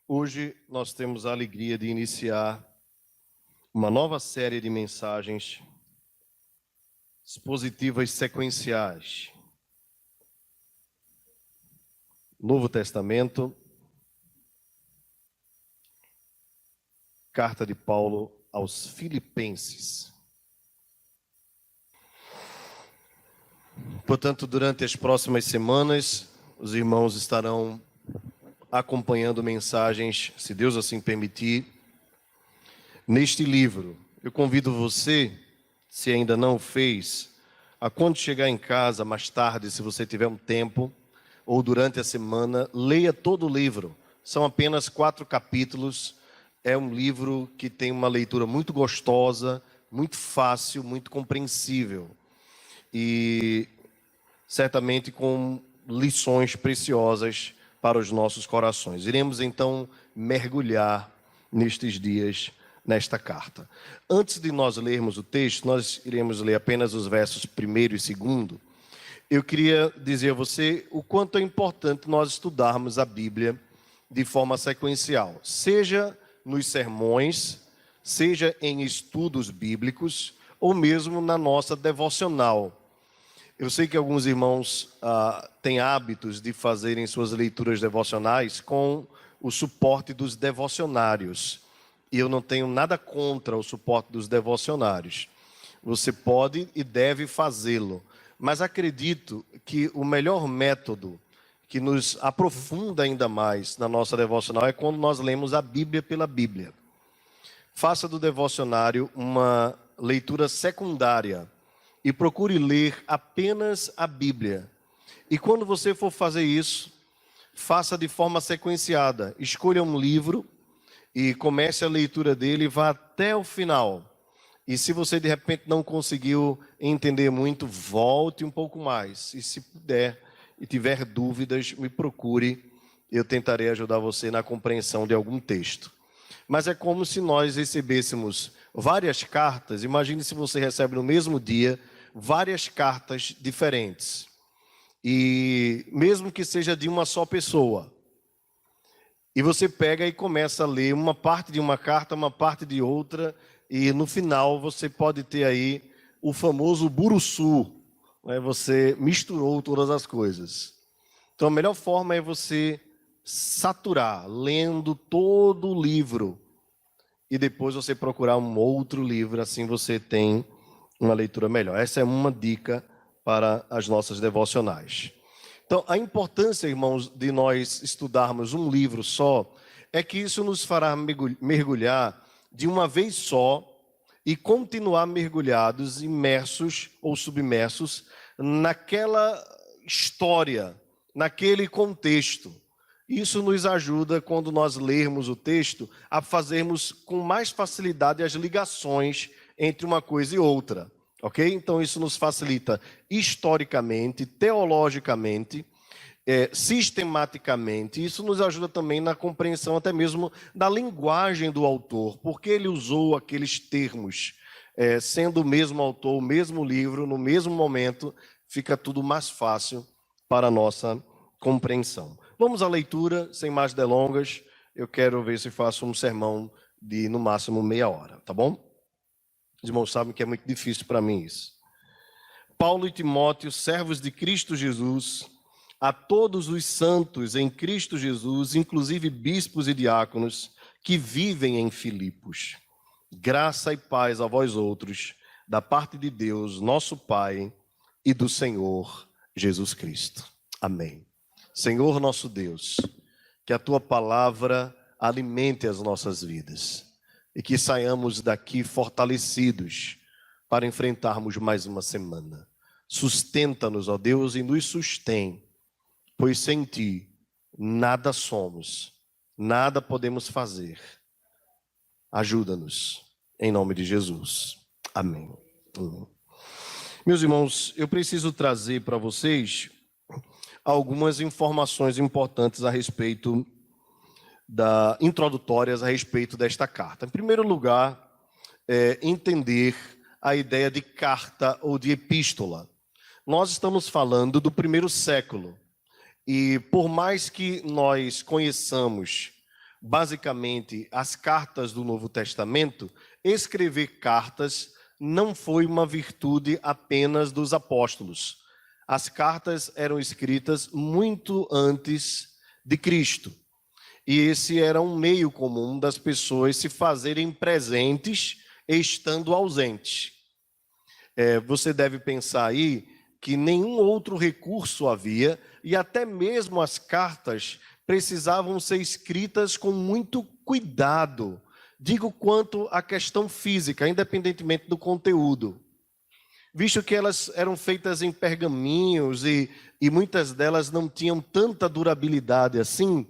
Hoje nós temos a alegria de iniciar uma nova série de mensagens expositivas sequenciais. Novo Testamento, Carta de Paulo aos Filipenses. Portanto, durante as próximas semanas, os irmãos estarão acompanhando mensagens, se Deus assim permitir, neste livro. Eu convido você, se ainda não o fez, a quando chegar em casa, mais tarde, se você tiver um tempo, ou durante a semana, leia todo o livro. São apenas 4 capítulos. É um livro que tem uma leitura muito gostosa, muito fácil, muito compreensível. E certamente com lições preciosas para os nossos corações. Iremos então mergulhar nestes dias, nesta carta. Antes de nós lermos o texto, nós iremos ler apenas os versos 1º e 2º. Eu queria dizer a você o quanto é importante nós estudarmos a Bíblia de forma sequencial, seja nos sermões, seja em estudos bíblicos, ou mesmo na nossa devocional. Eu sei que alguns irmãos têm hábitos de fazerem suas leituras devocionais com o suporte dos devocionários. E eu não tenho nada contra o suporte dos devocionários. Você pode e deve fazê-lo. Mas acredito que o melhor método que nos aprofunda ainda mais na nossa devocional é quando nós lemos a Bíblia pela Bíblia. Faça do devocionário uma leitura secundária e procure ler apenas a Bíblia. E quando você for fazer isso, faça de forma sequenciada. Escolha um livro e comece a leitura dele e vá até o final. E se você de repente não conseguiu entender muito, volte um pouco mais. E se puder e tiver dúvidas, me procure. Eu tentarei ajudar você na compreensão de algum texto. Mas é como se nós recebêssemos várias cartas. Imagine se você recebe no mesmo dia várias cartas diferentes. E mesmo que seja de uma só pessoa. E você pega e começa a ler uma parte de uma carta, uma parte de outra. E no final você pode ter aí o famoso buruçu. Né? Você misturou todas as coisas. Então a melhor forma é você saturar, lendo todo o livro. E depois você procurar um outro livro, assim você tem uma leitura melhor. Essa é uma dica para as nossas devocionais. Então, a importância, irmãos, de nós estudarmos um livro só, é que isso nos fará mergulhar de uma vez só e continuar mergulhados, imersos ou submersos naquela história, naquele contexto. Isso nos ajuda, quando nós lermos o texto, a fazermos com mais facilidade as ligações entre uma coisa e outra. Ok? Então, isso nos facilita historicamente, teologicamente, sistematicamente. Isso nos ajuda também na compreensão até mesmo da linguagem do autor, porque ele usou aqueles termos. Sendo o mesmo autor, o mesmo livro, no mesmo momento, fica tudo mais fácil para a nossa compreensão. Vamos à leitura, sem mais delongas. Eu quero ver se faço um sermão de, no máximo, meia hora, tá bom? Os irmãos sabem que é muito difícil para mim isso. Paulo e Timóteo, servos de Cristo Jesus, a todos os santos em Cristo Jesus, inclusive bispos e diáconos, que vivem em Filipos. Graça e paz a vós outros, da parte de Deus, nosso Pai, e do Senhor Jesus Cristo. Amém. Senhor nosso Deus, que a Tua palavra alimente as nossas vidas e que saiamos daqui fortalecidos para enfrentarmos mais uma semana. Sustenta-nos, ó Deus, e nos sustém, pois sem Ti nada somos, nada podemos fazer. Ajuda-nos, em nome de Jesus. Amém. Amém. Meus irmãos, eu preciso trazer para vocês algumas informações importantes a respeito introdutórias a respeito desta carta. Em primeiro lugar, entender a ideia de carta ou de epístola. Nós estamos falando do 1º século. E por mais que nós conheçamos basicamente as cartas do Novo Testamento, escrever cartas não foi uma virtude apenas dos apóstolos. As cartas eram escritas muito antes de Cristo. E esse era um meio comum das pessoas se fazerem presentes estando ausentes. Você deve pensar aí que nenhum outro recurso havia, e até mesmo as cartas precisavam ser escritas com muito cuidado. Digo quanto à questão física, independentemente do conteúdo. Visto que elas eram feitas em pergaminhos e muitas delas não tinham tanta durabilidade assim,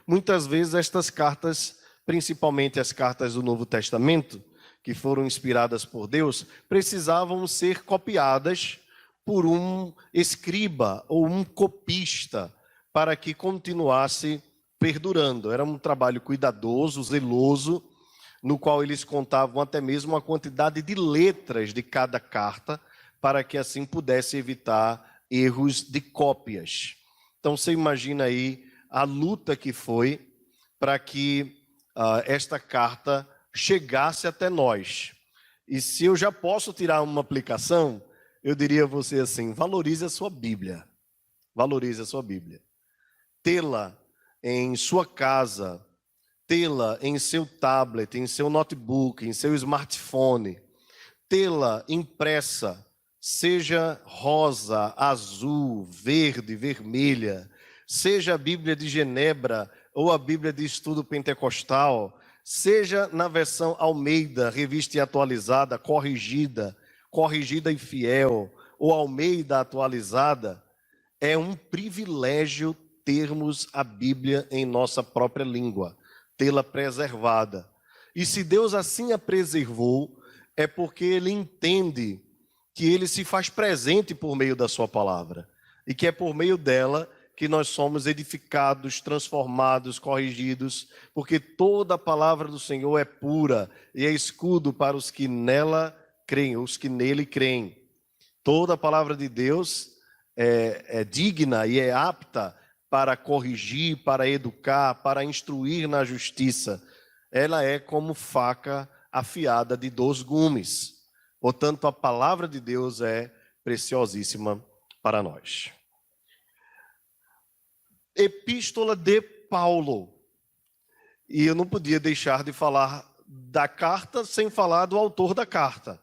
muitas vezes estas cartas, principalmente as cartas do Novo Testamento, que foram inspiradas por Deus, precisavam ser copiadas por um escriba ou um copista para que continuasse perdurando. Era um trabalho cuidadoso, zeloso, no qual eles contavam até mesmo a quantidade de letras de cada carta, para que assim pudesse evitar erros de cópias. Então você imagina aí a luta que foi para que esta carta chegasse até nós. E se eu já posso tirar uma aplicação, eu diria a você assim: valorize a sua Bíblia. Valorize a sua Bíblia. Tê-la em sua casa, tê-la em seu tablet, em seu notebook, em seu smartphone, tê-la impressa, seja rosa, azul, verde, vermelha, seja a Bíblia de Genebra ou a Bíblia de Estudo Pentecostal, seja na versão Almeida, revista e atualizada, corrigida e fiel, ou Almeida atualizada, é um privilégio termos a Bíblia em nossa própria língua, tê-la preservada. E se Deus assim a preservou, é porque Ele entende que Ele se faz presente por meio da sua palavra, e que é por meio dela que nós somos edificados, transformados, corrigidos, porque toda a palavra do Senhor é pura e é escudo para os que nela creem, os que nele creem. Toda a palavra de Deus é digna e é apta para corrigir, para educar, para instruir na justiça. Ela é como faca afiada de 2 gumes. Portanto, a palavra de Deus é preciosíssima para nós. Epístola de Paulo. E eu não podia deixar de falar da carta sem falar do autor da carta.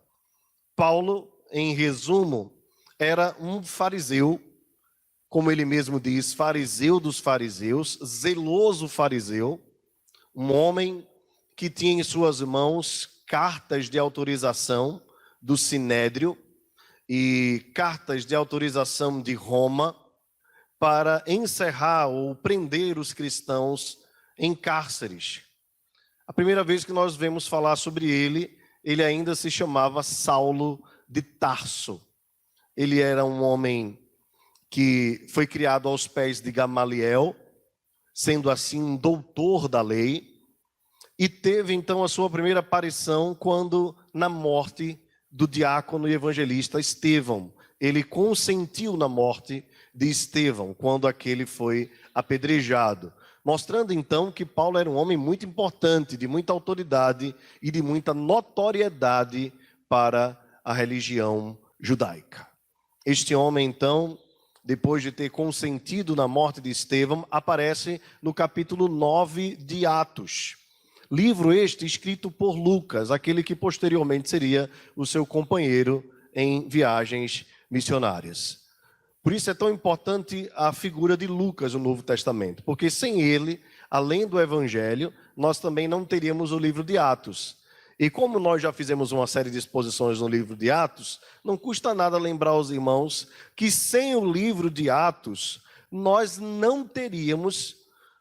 Paulo, em resumo, era um fariseu, como ele mesmo diz, fariseu dos fariseus, zeloso fariseu, um homem que tinha em suas mãos cartas de autorização do Sinédrio e cartas de autorização de Roma para encerrar ou prender os cristãos em cárceres. A primeira vez que nós vemos falar sobre ele, ele ainda se chamava Saulo de Tarso. Ele era um homem que foi criado aos pés de Gamaliel, sendo assim um doutor da lei, e teve então a sua primeira aparição quando, na morte do diácono e evangelista Estevão, ele consentiu na morte de Estevão, quando aquele foi apedrejado, mostrando então que Paulo era um homem muito importante, de muita autoridade e de muita notoriedade para a religião judaica. Este homem então, depois de ter consentido na morte de Estevão, aparece no capítulo 9 de Atos. Livro este escrito por Lucas, aquele que posteriormente seria o seu companheiro em viagens missionárias. Por isso é tão importante a figura de Lucas no Novo Testamento, porque sem ele, além do Evangelho, nós também não teríamos o livro de Atos. E como nós já fizemos uma série de exposições no livro de Atos, não custa nada lembrar aos irmãos que sem o livro de Atos, nós não teríamos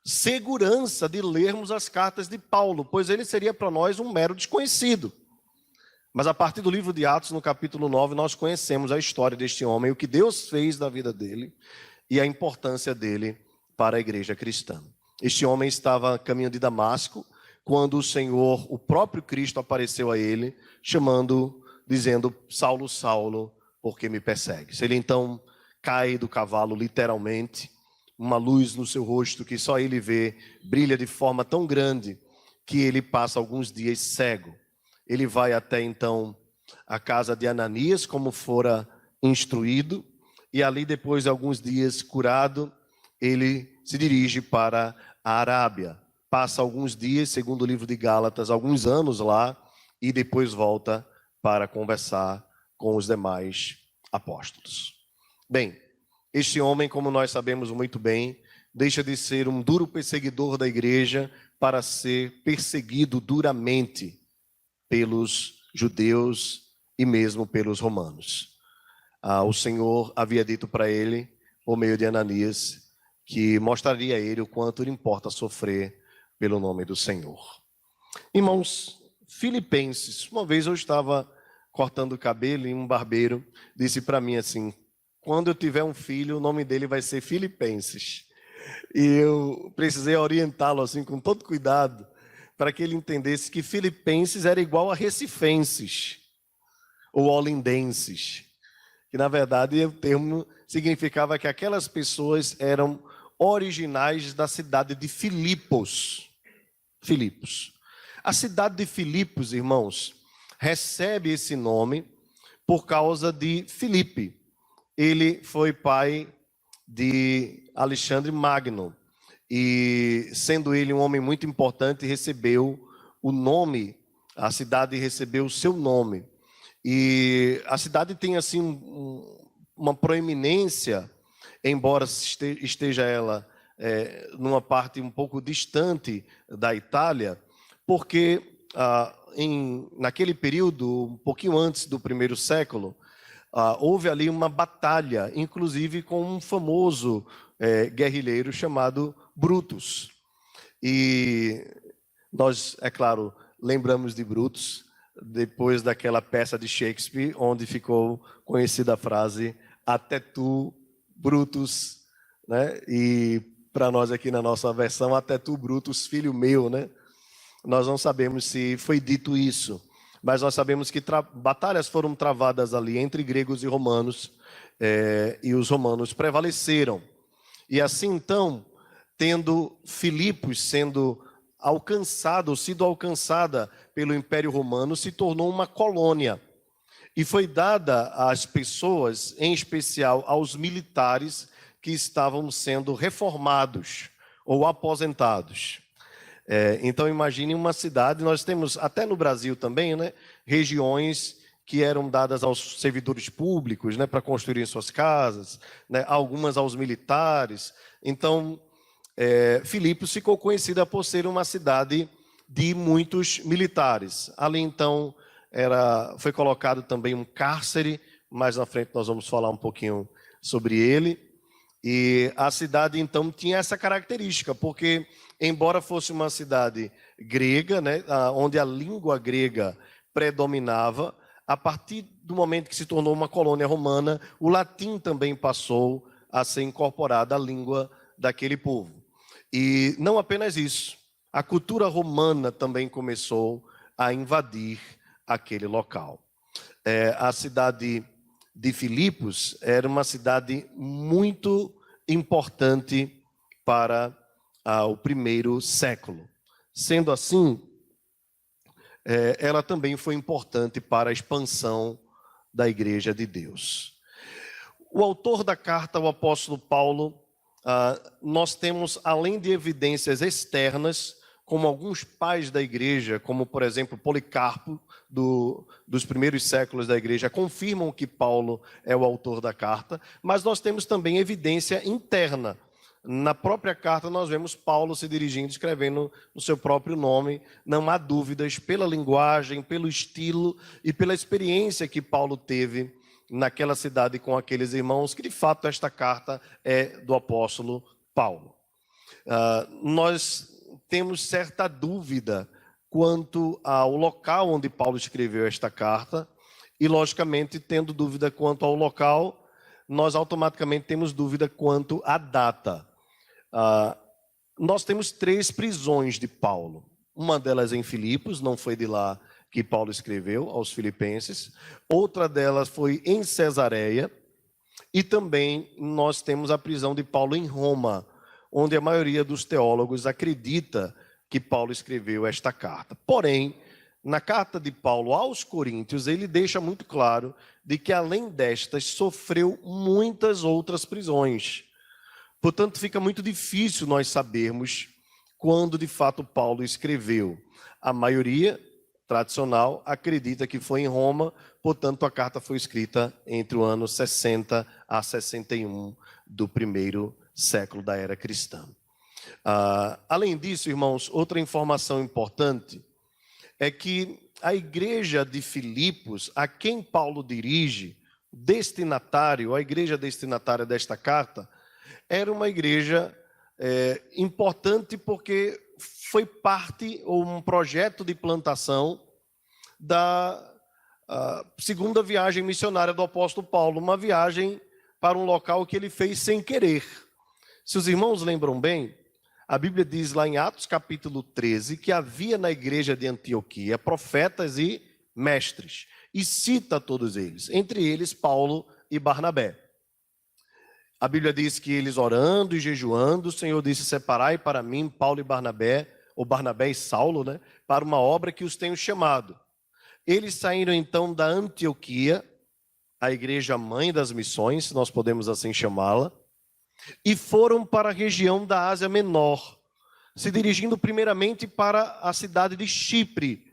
segurança de lermos as cartas de Paulo, pois ele seria para nós um mero desconhecido. Mas a partir do livro de Atos, no capítulo 9, nós conhecemos a história deste homem, o que Deus fez da vida dele e a importância dele para a igreja cristã. Este homem estava a caminho de Damasco, quando o Senhor, o próprio Cristo, apareceu a ele, dizendo: Saulo, Saulo, por que me persegues? Ele então cai do cavalo, literalmente, uma luz no seu rosto que só ele vê, brilha de forma tão grande que ele passa alguns dias cego. Ele vai até então à casa de Ananias, como fora instruído, e ali depois de alguns dias curado, ele se dirige para a Arábia. Passa alguns dias, segundo o livro de Gálatas, alguns anos lá, e depois volta para conversar com os demais apóstolos. Bem, este homem, como nós sabemos muito bem, deixa de ser um duro perseguidor da igreja para ser perseguido duramente pelos judeus e mesmo pelos romanos. O Senhor havia dito para ele, por meio de Ananias, que mostraria a ele o quanto lhe importa sofrer pelo nome do Senhor. Irmãos, Filipenses, uma vez eu estava cortando o cabelo e um barbeiro disse para mim assim: quando eu tiver um filho, o nome dele vai ser Filipenses. E eu precisei orientá-lo assim com todo cuidado, para que ele entendesse que Filipenses era igual a Recifenses ou Olindenses, que na verdade o termo significava que aquelas pessoas eram originais da cidade de Filipos. A cidade de Filipos, irmãos, recebe esse nome por causa de Filipe. Ele foi pai de Alexandre Magno e, sendo ele um homem muito importante, recebeu o nome, a cidade recebeu o seu nome. E a cidade tem assim uma proeminência, embora esteja ela numa parte um pouco distante da Itália, porque naquele período, um pouquinho antes do primeiro século, houve ali uma batalha, inclusive com um famoso guerrilheiro chamado Brutus. E nós, é claro, lembramos de Brutus depois daquela peça de Shakespeare, onde ficou conhecida a frase "até tu, Brutus", né? E para nós aqui na nossa versão, "até tu, Brutus, filho meu", né? Nós não sabemos se foi dito isso, mas nós sabemos que batalhas foram travadas ali entre gregos e romanos, e os romanos prevaleceram. E assim, então, tendo Filipos sendo sido alcançada pelo Império Romano, se tornou uma colônia. E foi dada às pessoas, em especial aos militares que estavam sendo reformados ou aposentados. Então, imagine uma cidade, nós temos até no Brasil também, né, regiões que eram dadas aos servidores públicos, né, para construírem suas casas, né, algumas aos militares. Então, Filipos ficou conhecida por ser uma cidade de muitos militares. Ali, então, foi colocado também um cárcere, mais na frente nós vamos falar um pouquinho sobre ele. E a cidade, então, tinha essa característica, porque, embora fosse uma cidade grega, né, onde a língua grega predominava, a partir do momento que se tornou uma colônia romana, o latim também passou a ser incorporado à língua daquele povo. E não apenas isso, a cultura romana também começou a invadir aquele local. A cidade de Filipos era uma cidade muito importante para o primeiro século. Sendo assim, ela também foi importante para a expansão da Igreja de Deus. O autor da carta, o apóstolo Paulo, nós temos, além de evidências externas, como alguns pais da igreja, como, por exemplo, Policarpo, dos primeiros séculos da igreja, confirmam que Paulo é o autor da carta, mas nós temos também evidência interna. Na própria carta, nós vemos Paulo se dirigindo, escrevendo no seu próprio nome. Não há dúvidas, pela linguagem, pelo estilo e pela experiência que Paulo teve naquela cidade com aqueles irmãos, que de fato esta carta é do apóstolo Paulo. Nós temos certa dúvida quanto ao local onde Paulo escreveu esta carta, e logicamente, tendo dúvida quanto ao local, nós automaticamente temos dúvida quanto à data. Nós temos 3 prisões de Paulo. Uma delas em Filipos, não foi de lá que Paulo escreveu aos filipenses. Outra delas foi em Cesareia. E também nós temos a prisão de Paulo em Roma, onde a maioria dos teólogos acredita que Paulo escreveu esta carta. Porém, na carta de Paulo aos Coríntios, ele deixa muito claro de que, além destas, sofreu muitas outras prisões. Portanto, fica muito difícil nós sabermos quando, de fato, Paulo escreveu. A maioria tradicional acredita que foi em Roma, portanto, a carta foi escrita entre o ano 60 a 61 do primeiro século da era cristã. Além disso, irmãos, outra informação importante é que a igreja de Filipos, a quem Paulo dirige, destinatário, a igreja destinatária desta carta, era uma igreja importante porque foi parte ou um projeto de plantação da segunda viagem missionária do apóstolo Paulo, uma viagem para um local que ele fez sem querer. Se os irmãos lembram bem, a Bíblia diz lá em Atos capítulo 13 que havia na igreja de Antioquia profetas e mestres, e cita todos eles, entre eles Paulo e Barnabé. A Bíblia diz que eles orando e jejuando, o Senhor disse: separai para mim Paulo e Barnabé, ou Barnabé e Saulo, para uma obra que os tenho chamado. Eles saíram então da Antioquia, a igreja mãe das missões, se nós podemos assim chamá-la, e foram para a região da Ásia Menor, se dirigindo primeiramente para a cidade de Chipre,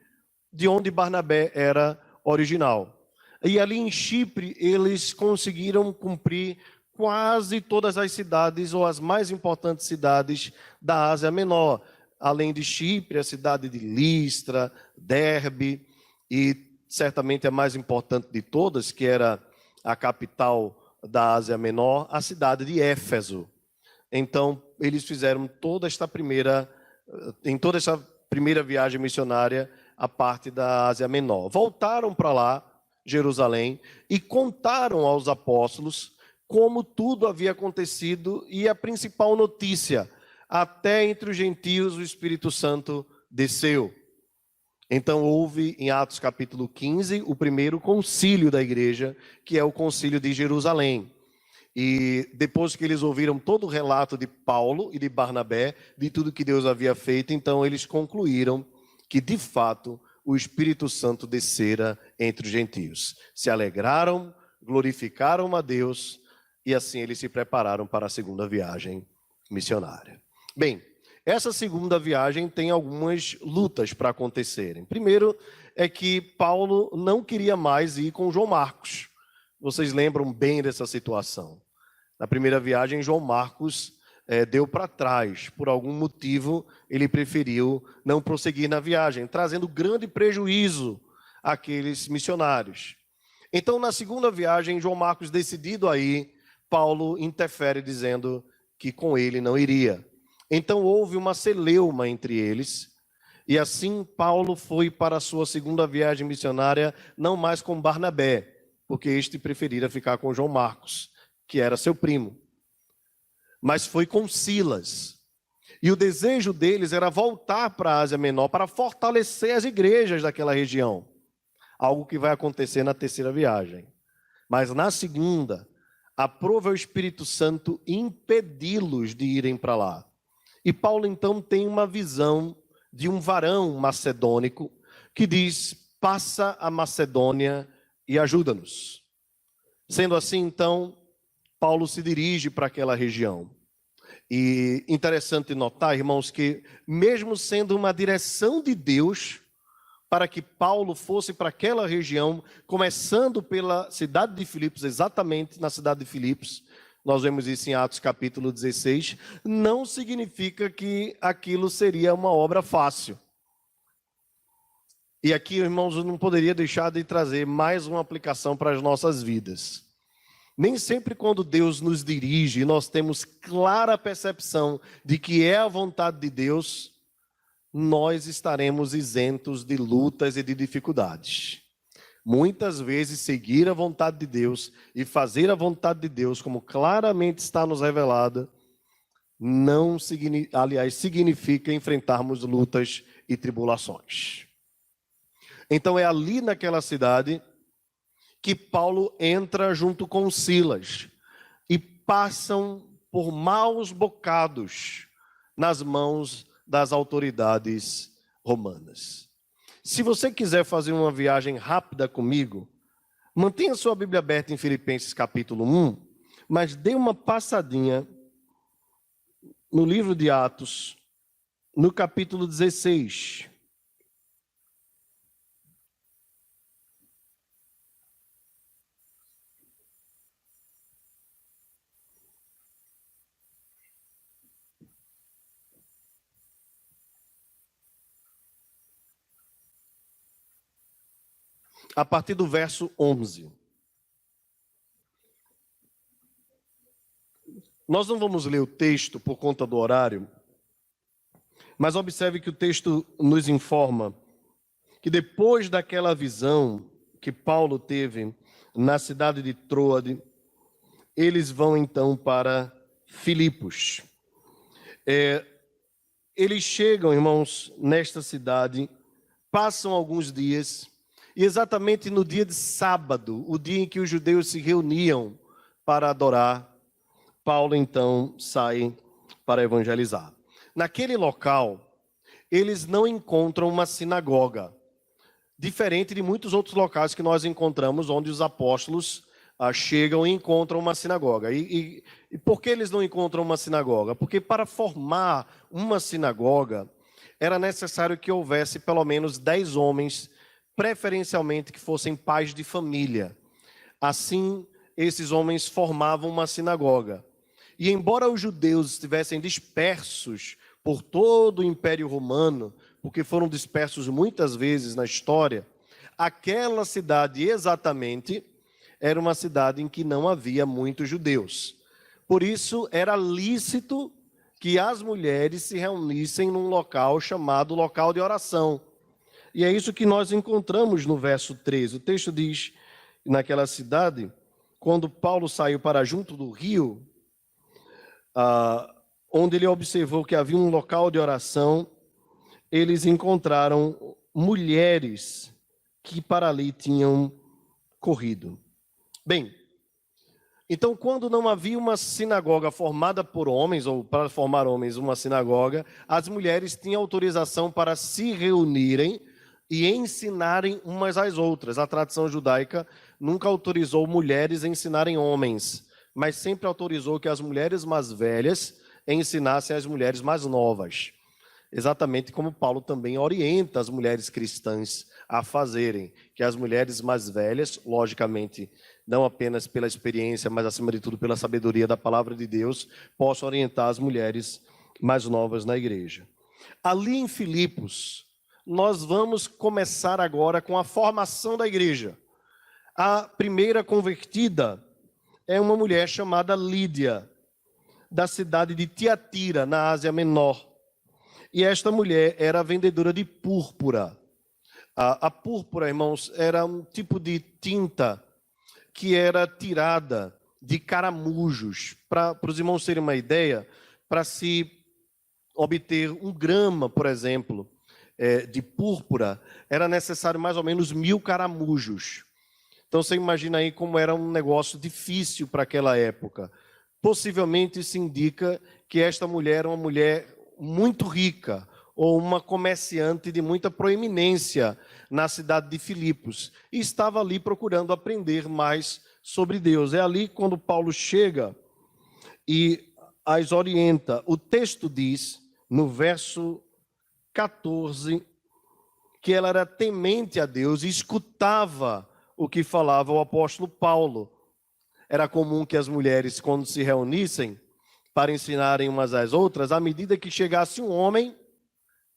de onde Barnabé era original. E ali em Chipre eles conseguiram cumprir quase todas as cidades, ou as mais importantes cidades da Ásia Menor. Além de Chipre, a cidade de Listra, Derbe, e certamente a mais importante de todas, que era a capital da Ásia Menor, a cidade de Éfeso. Então, eles fizeram em toda essa primeira viagem missionária, a parte da Ásia Menor. Voltaram para lá, Jerusalém, e contaram aos apóstolos como tudo havia acontecido, e a principal notícia: até entre os gentios o Espírito Santo desceu. Então houve em Atos capítulo 15 o primeiro concílio da igreja, que é o concílio de Jerusalém. E depois que eles ouviram todo o relato de Paulo e de Barnabé, de tudo que Deus havia feito, então eles concluíram que de fato o Espírito Santo descera entre os gentios. Se alegraram, glorificaram a Deus, e assim eles se prepararam para a segunda viagem missionária. Bem, essa segunda viagem tem algumas lutas para acontecerem. Primeiro é que Paulo não queria mais ir com João Marcos. Vocês lembram bem dessa situação. Na primeira viagem, João Marcos deu para trás. Por algum motivo, ele preferiu não prosseguir na viagem, trazendo grande prejuízo àqueles missionários. Então, na segunda viagem, João Marcos, decidido a ir, Paulo interfere dizendo que com ele não iria. Então houve uma celeuma entre eles, e assim Paulo foi para a sua segunda viagem missionária, não mais com Barnabé, porque este preferira ficar com João Marcos, que era seu primo. Mas foi com Silas. E o desejo deles era voltar para a Ásia Menor para fortalecer as igrejas daquela região. Algo que vai acontecer na terceira viagem. Mas na segunda, aprove ao Espírito Santo impedi-los de irem para lá. E Paulo então tem uma visão de um varão macedônico que diz: passa a Macedônia e ajuda-nos. Sendo assim, então, Paulo se dirige para aquela região. E interessante notar, irmãos, que mesmo sendo uma direção de Deus para que Paulo fosse para aquela região, começando pela cidade de Filipos, exatamente na cidade de Filipos, nós vemos isso em Atos capítulo 16, não significa que aquilo seria uma obra fácil. E aqui, irmãos, eu não poderia deixar de trazer mais uma aplicação para as nossas vidas. Nem sempre quando Deus nos dirige, nós temos clara percepção de que é a vontade de Deus, nós estaremos isentos de lutas e de dificuldades. Muitas vezes seguir a vontade de Deus e fazer a vontade de Deus, como claramente está nos revelada, significa enfrentarmos lutas e tribulações. Então é ali naquela cidade que Paulo entra junto com Silas e passam por maus bocados nas mãos das autoridades romanas. Se você quiser fazer uma viagem rápida comigo, mantenha sua Bíblia aberta em Filipenses capítulo 1, mas dê uma passadinha no livro de Atos, no capítulo 16. A partir do verso 11. Nós não vamos ler o texto por conta do horário, mas observe que o texto nos informa que depois daquela visão que Paulo teve na cidade de Troade, eles vão então para Filipos. Eles chegam, irmãos, nesta cidade, passam alguns dias, e exatamente no dia de sábado, o dia em que os judeus se reuniam para adorar, Paulo então sai para evangelizar. Naquele local, eles não encontram uma sinagoga, diferente de muitos outros locais que nós encontramos, onde os apóstolos chegam e encontram uma sinagoga. E por que eles não encontram uma sinagoga? Porque para formar uma sinagoga, era necessário que houvesse pelo menos 10 homens, preferencialmente que fossem pais de família. Assim, esses homens formavam uma sinagoga. E embora os judeus estivessem dispersos por todo o Império Romano, porque foram dispersos muitas vezes na história, aquela cidade exatamente era uma cidade em que não havia muitos judeus. Por isso, era lícito que as mulheres se reunissem num local chamado local de oração. E é isso que nós encontramos no verso 13. O texto diz, naquela cidade, quando Paulo saiu para junto do rio, onde ele observou que havia um local de oração, eles encontraram mulheres que para ali tinham corrido. Bem, então quando não havia uma sinagoga formada por homens, ou para formar homens uma sinagoga, as mulheres tinham autorização para se reunirem e ensinarem umas às outras. A tradição judaica nunca autorizou mulheres a ensinarem homens, mas sempre autorizou que as mulheres mais velhas ensinassem as mulheres mais novas. Exatamente como Paulo também orienta as mulheres cristãs a fazerem, que as mulheres mais velhas, logicamente, não apenas pela experiência, mas acima de tudo pela sabedoria da palavra de Deus, possam orientar as mulheres mais novas na igreja. Ali em Filipos, nós vamos começar agora com a formação da igreja. A primeira convertida é uma mulher chamada Lídia, da cidade de Tiatira, na Ásia Menor. E esta mulher era vendedora de púrpura. A púrpura, irmãos, era um tipo de tinta que era tirada de caramujos. Para os irmãos terem uma ideia, para se obter 1 grama, por exemplo, de púrpura, era necessário mais ou menos 1000 caramujos. Então você imagina aí como era um negócio difícil para aquela época. Possivelmente isso indica que esta mulher era uma mulher muito rica, ou uma comerciante de muita proeminência na cidade de Filipos, e estava ali procurando aprender mais sobre Deus. É ali quando Paulo chega e as orienta. O texto diz, no verso 14, que ela era temente a Deus e escutava o que falava o apóstolo Paulo. Era comum que as mulheres, quando se reunissem para ensinarem umas às outras, à medida que chegasse um homem,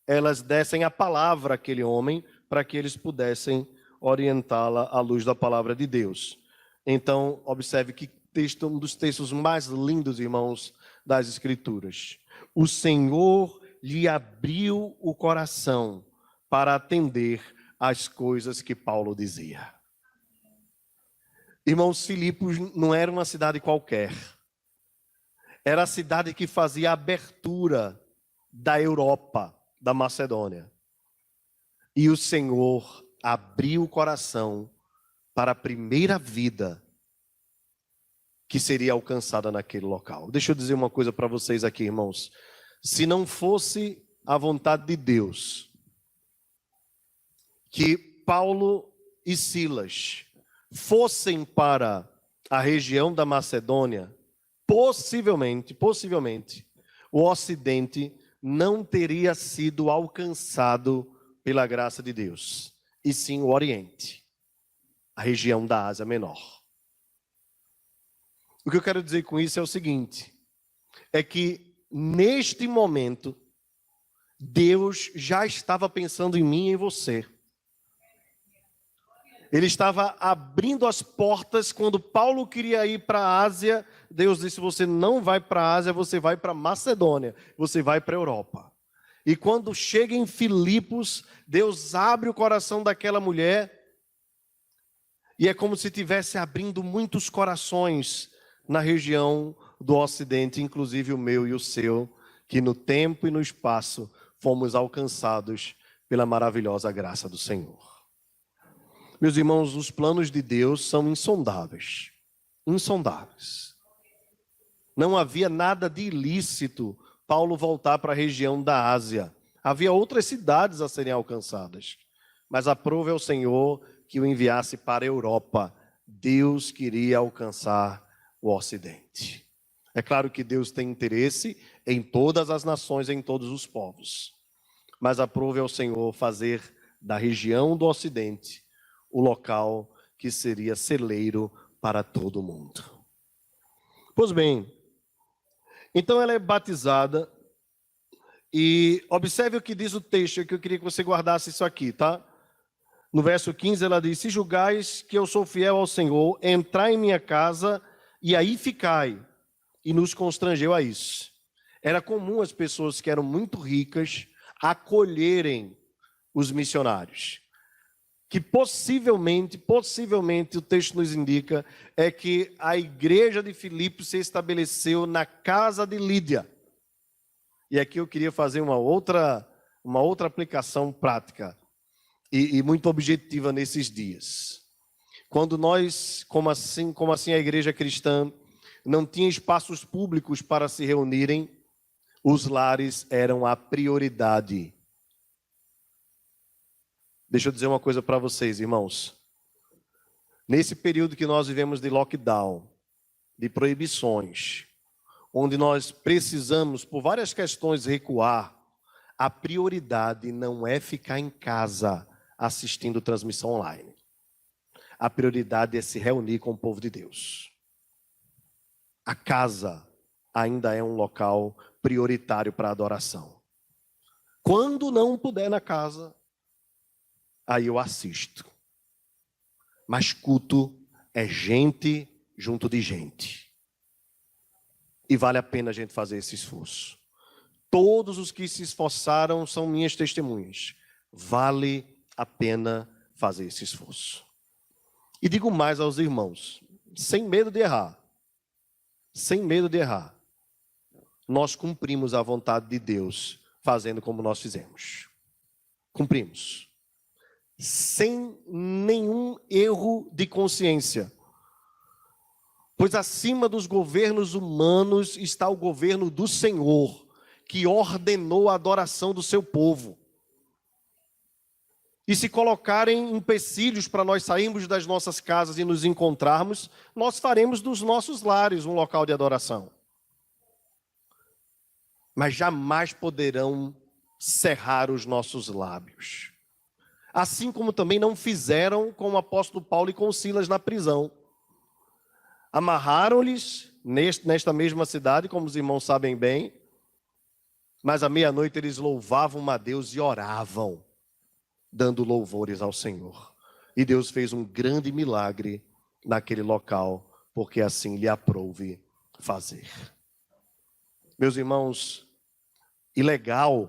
elas dessem a palavra àquele homem para que eles pudessem orientá-la à luz da palavra de Deus. Então, observe que texto, um dos textos mais lindos, irmãos, das Escrituras. O Senhor lhe abriu o coração para atender às coisas que Paulo dizia. Irmãos, Filipos não era uma cidade qualquer. Era a cidade que fazia a abertura da Europa, da Macedônia. E o Senhor abriu o coração para a primeira vida que seria alcançada naquele local. Deixa eu dizer uma coisa para vocês aqui, irmãos. Se não fosse a vontade de Deus que Paulo e Silas fossem para a região da Macedônia, possivelmente, o Ocidente não teria sido alcançado pela graça de Deus, e sim o Oriente, a região da Ásia Menor. O que eu quero dizer com isso é o seguinte, é que neste momento, Deus já estava pensando em mim e em você. Ele estava abrindo as portas quando Paulo queria ir para a Ásia. Deus disse, você não vai para a Ásia, você vai para a Macedônia, você vai para a Europa. E quando chega em Filipos, Deus abre o coração daquela mulher, e é como se estivesse abrindo muitos corações na região do Ocidente, inclusive o meu e o seu, que no tempo e no espaço fomos alcançados pela maravilhosa graça do Senhor. Meus irmãos, os planos de Deus são insondáveis. Insondáveis. Não havia nada de ilícito Paulo voltar para a região da Ásia. Havia outras cidades a serem alcançadas. Mas aprove ao Senhor que o enviasse para a Europa. Deus queria alcançar o Ocidente. É claro que Deus tem interesse em todas as nações, em todos os povos. Mas aprove ao Senhor fazer da região do Ocidente o local que seria celeiro para todo mundo. Pois bem, então ela é batizada, e observe o que diz o texto, que eu queria que você guardasse isso aqui, tá? No verso 15 ela diz, se julgais que eu sou fiel ao Senhor, entrai em minha casa e aí ficai. E nos constrangeu a isso. Era comum as pessoas que eram muito ricas acolherem os missionários. Que possivelmente o texto nos indica é que a igreja de Filipos se estabeleceu na casa de Lídia. E aqui eu queria fazer uma outra aplicação prática e muito objetiva nesses dias. Quando nós, como assim a igreja cristã não tinha espaços públicos para se reunirem, os lares eram a prioridade. Deixa eu dizer uma coisa para vocês, irmãos. Nesse período que nós vivemos de lockdown, de proibições, onde nós precisamos, por várias questões, recuar, a prioridade não é ficar em casa assistindo transmissão online. A prioridade é se reunir com o povo de Deus. A casa ainda é um local prioritário para adoração. Quando não puder na casa, aí eu assisto. Mas culto é gente junto de gente. E vale a pena a gente fazer esse esforço. Todos os que se esforçaram são minhas testemunhas. Vale a pena fazer esse esforço. E digo mais aos irmãos, sem medo de errar. Sem medo de errar. Nós cumprimos a vontade de Deus fazendo como nós fizemos. Cumprimos. Sem nenhum erro de consciência. Pois acima dos governos humanos está o governo do Senhor, que ordenou a adoração do seu povo. E se colocarem empecilhos para nós sairmos das nossas casas e nos encontrarmos, nós faremos dos nossos lares um local de adoração. Mas jamais poderão cerrar os nossos lábios. Assim como também não fizeram com o apóstolo Paulo e com Silas na prisão. Amarraram-lhes nesta mesma cidade, como os irmãos sabem bem, mas à meia-noite eles louvavam a Deus e oravam, dando louvores ao Senhor. E Deus fez um grande milagre naquele local, porque assim lhe aprouve fazer. Meus irmãos, ilegal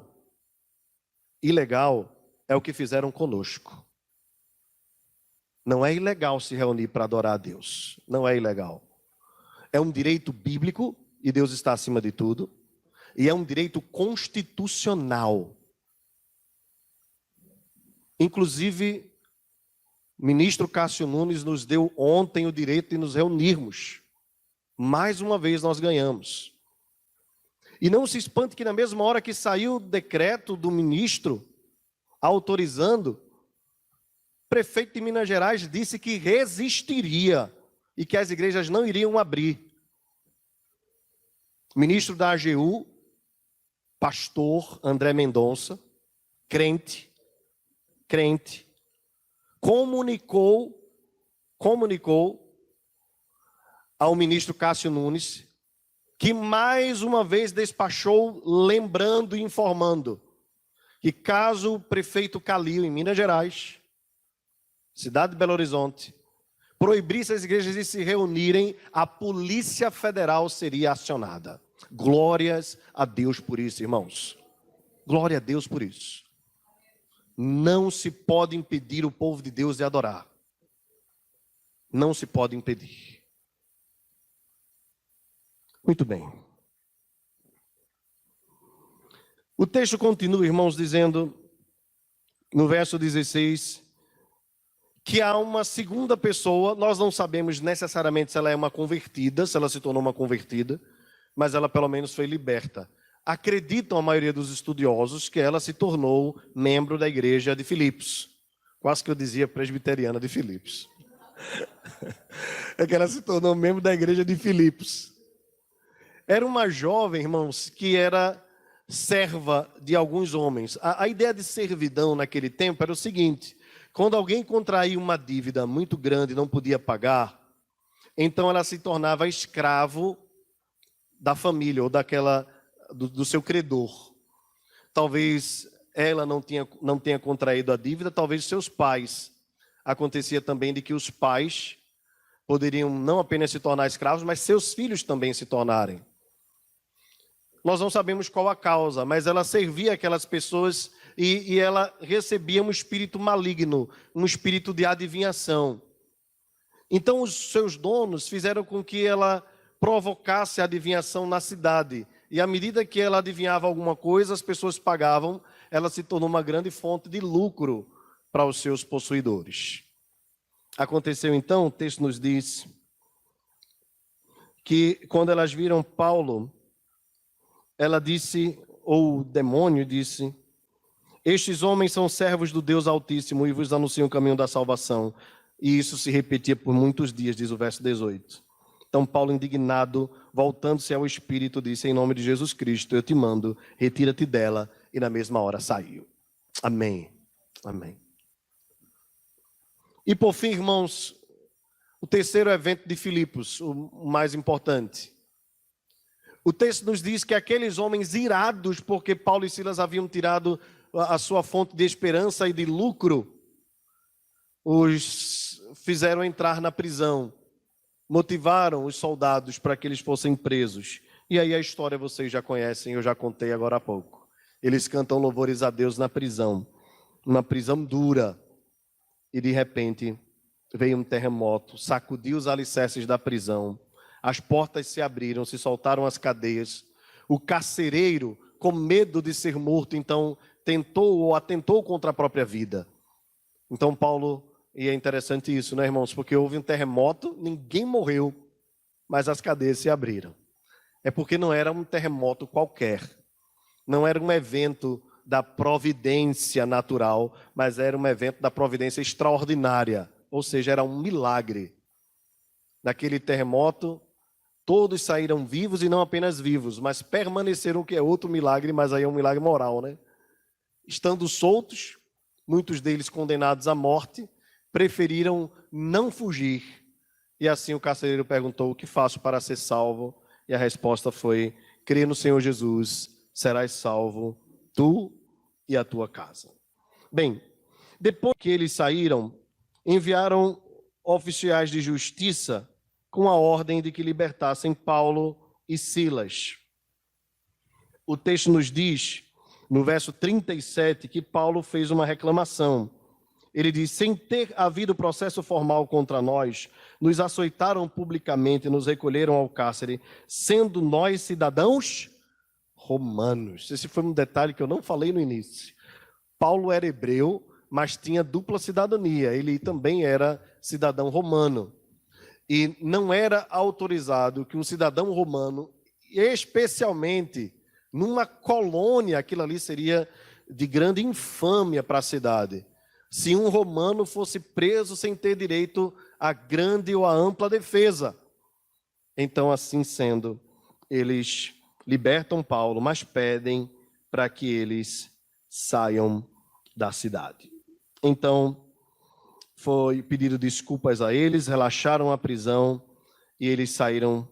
é o que fizeram conosco. Não é ilegal se reunir para adorar a Deus. Não é ilegal. É um direito bíblico, e Deus está acima de tudo. E é um direito constitucional. Inclusive, o ministro Cássio Nunes nos deu ontem o direito de nos reunirmos. Mais uma vez nós ganhamos. E não se espante que na mesma hora que saiu o decreto do ministro autorizando, o prefeito de Minas Gerais disse que resistiria e que as igrejas não iriam abrir. O ministro da AGU, pastor André Mendonça, crente, comunicou ao ministro Cássio Nunes, que mais uma vez despachou, lembrando e informando, que caso o prefeito Calil, em Minas Gerais, cidade de Belo Horizonte, proibisse as igrejas de se reunirem, a Polícia Federal seria acionada. Glórias a Deus por isso, irmãos. Glória a Deus por isso. Não se pode impedir o povo de Deus de adorar. Não se pode impedir. Muito bem. O texto continua, irmãos, dizendo, no verso 16, que há uma segunda pessoa, nós não sabemos necessariamente se ela é uma convertida, se ela se tornou uma convertida, mas ela pelo menos foi liberta. Acreditam a maioria dos estudiosos que ela se tornou membro da igreja de Filipos. Quase que eu dizia presbiteriana de Filipos. É que ela se tornou membro da igreja de Filipos. Era uma jovem, irmãos, que era serva de alguns homens. A ideia de servidão naquele tempo era o seguinte: quando alguém contraía uma dívida muito grande e não podia pagar, então ela se tornava escravo da família ou do seu credor. Talvez ela não tenha contraído a dívida, talvez seus pais. Acontecia também de que os pais poderiam não apenas se tornar escravos, mas seus filhos também se tornarem. Nós não sabemos qual a causa, mas ela servia aquelas pessoas e ela recebia um espírito maligno, um espírito de adivinhação. Então os seus donos fizeram com que ela provocasse a adivinhação na cidade. E à medida que ela adivinhava alguma coisa, as pessoas pagavam, ela se tornou uma grande fonte de lucro para os seus possuidores. Aconteceu então, o texto nos diz, que quando elas viram Paulo, ela disse, ou o demônio disse: estes homens são servos do Deus Altíssimo e vos anunciam o caminho da salvação. E isso se repetia por muitos dias, diz o verso 18. Então Paulo, indignado, voltando-se ao Espírito, disse: em nome de Jesus Cristo, eu te mando, retira-te dela. E na mesma hora saiu. Amém. Amém. E por fim, irmãos, o terceiro evento de Filipos, o mais importante. O texto nos diz que aqueles homens irados, porque Paulo e Silas haviam tirado a sua fonte de esperança e de lucro, os fizeram entrar na prisão, motivaram os soldados para que eles fossem presos. E aí a história vocês já conhecem, eu já contei agora há pouco. Eles cantam louvores a Deus na prisão, uma prisão dura. E de repente veio um terremoto, sacudiu os alicerces da prisão, as portas se abriram, se soltaram as cadeias. O carcereiro, com medo de ser morto, então tentou ou atentou contra a própria vida. Então Paulo, e é interessante isso, né, irmãos? Porque houve um terremoto, ninguém morreu, mas as cadeias se abriram. É porque não era um terremoto qualquer, não era um evento da providência natural, mas era um evento da providência extraordinária, ou seja, era um milagre. Naquele terremoto, todos saíram vivos e não apenas vivos, mas permaneceram, que é outro milagre, mas aí é um milagre moral, né? Estando soltos, muitos deles condenados à morte, preferiram não fugir. E assim o carcereiro perguntou: o que faço para ser salvo? E a resposta foi: crê no Senhor Jesus, serás salvo, tu e a tua casa. Bem, depois que eles saíram, enviaram oficiais de justiça com a ordem de que libertassem Paulo e Silas. O texto nos diz, no verso 37, que Paulo fez uma reclamação. Ele diz: sem ter havido processo formal contra nós, nos açoitaram publicamente, nos recolheram ao cárcere, sendo nós cidadãos romanos. Esse foi um detalhe que eu não falei no início. Paulo era hebreu, mas tinha dupla cidadania. Ele também era cidadão romano. e não era autorizado que um cidadão romano, especialmente numa colônia, aquilo ali seria de grande infâmia para a cidade, se um romano fosse preso sem ter direito à grande ou à ampla defesa. Então, assim sendo, eles libertam Paulo, mas pedem para que eles saiam da cidade. Então, foi pedido desculpas a eles, relaxaram a prisão e eles saíram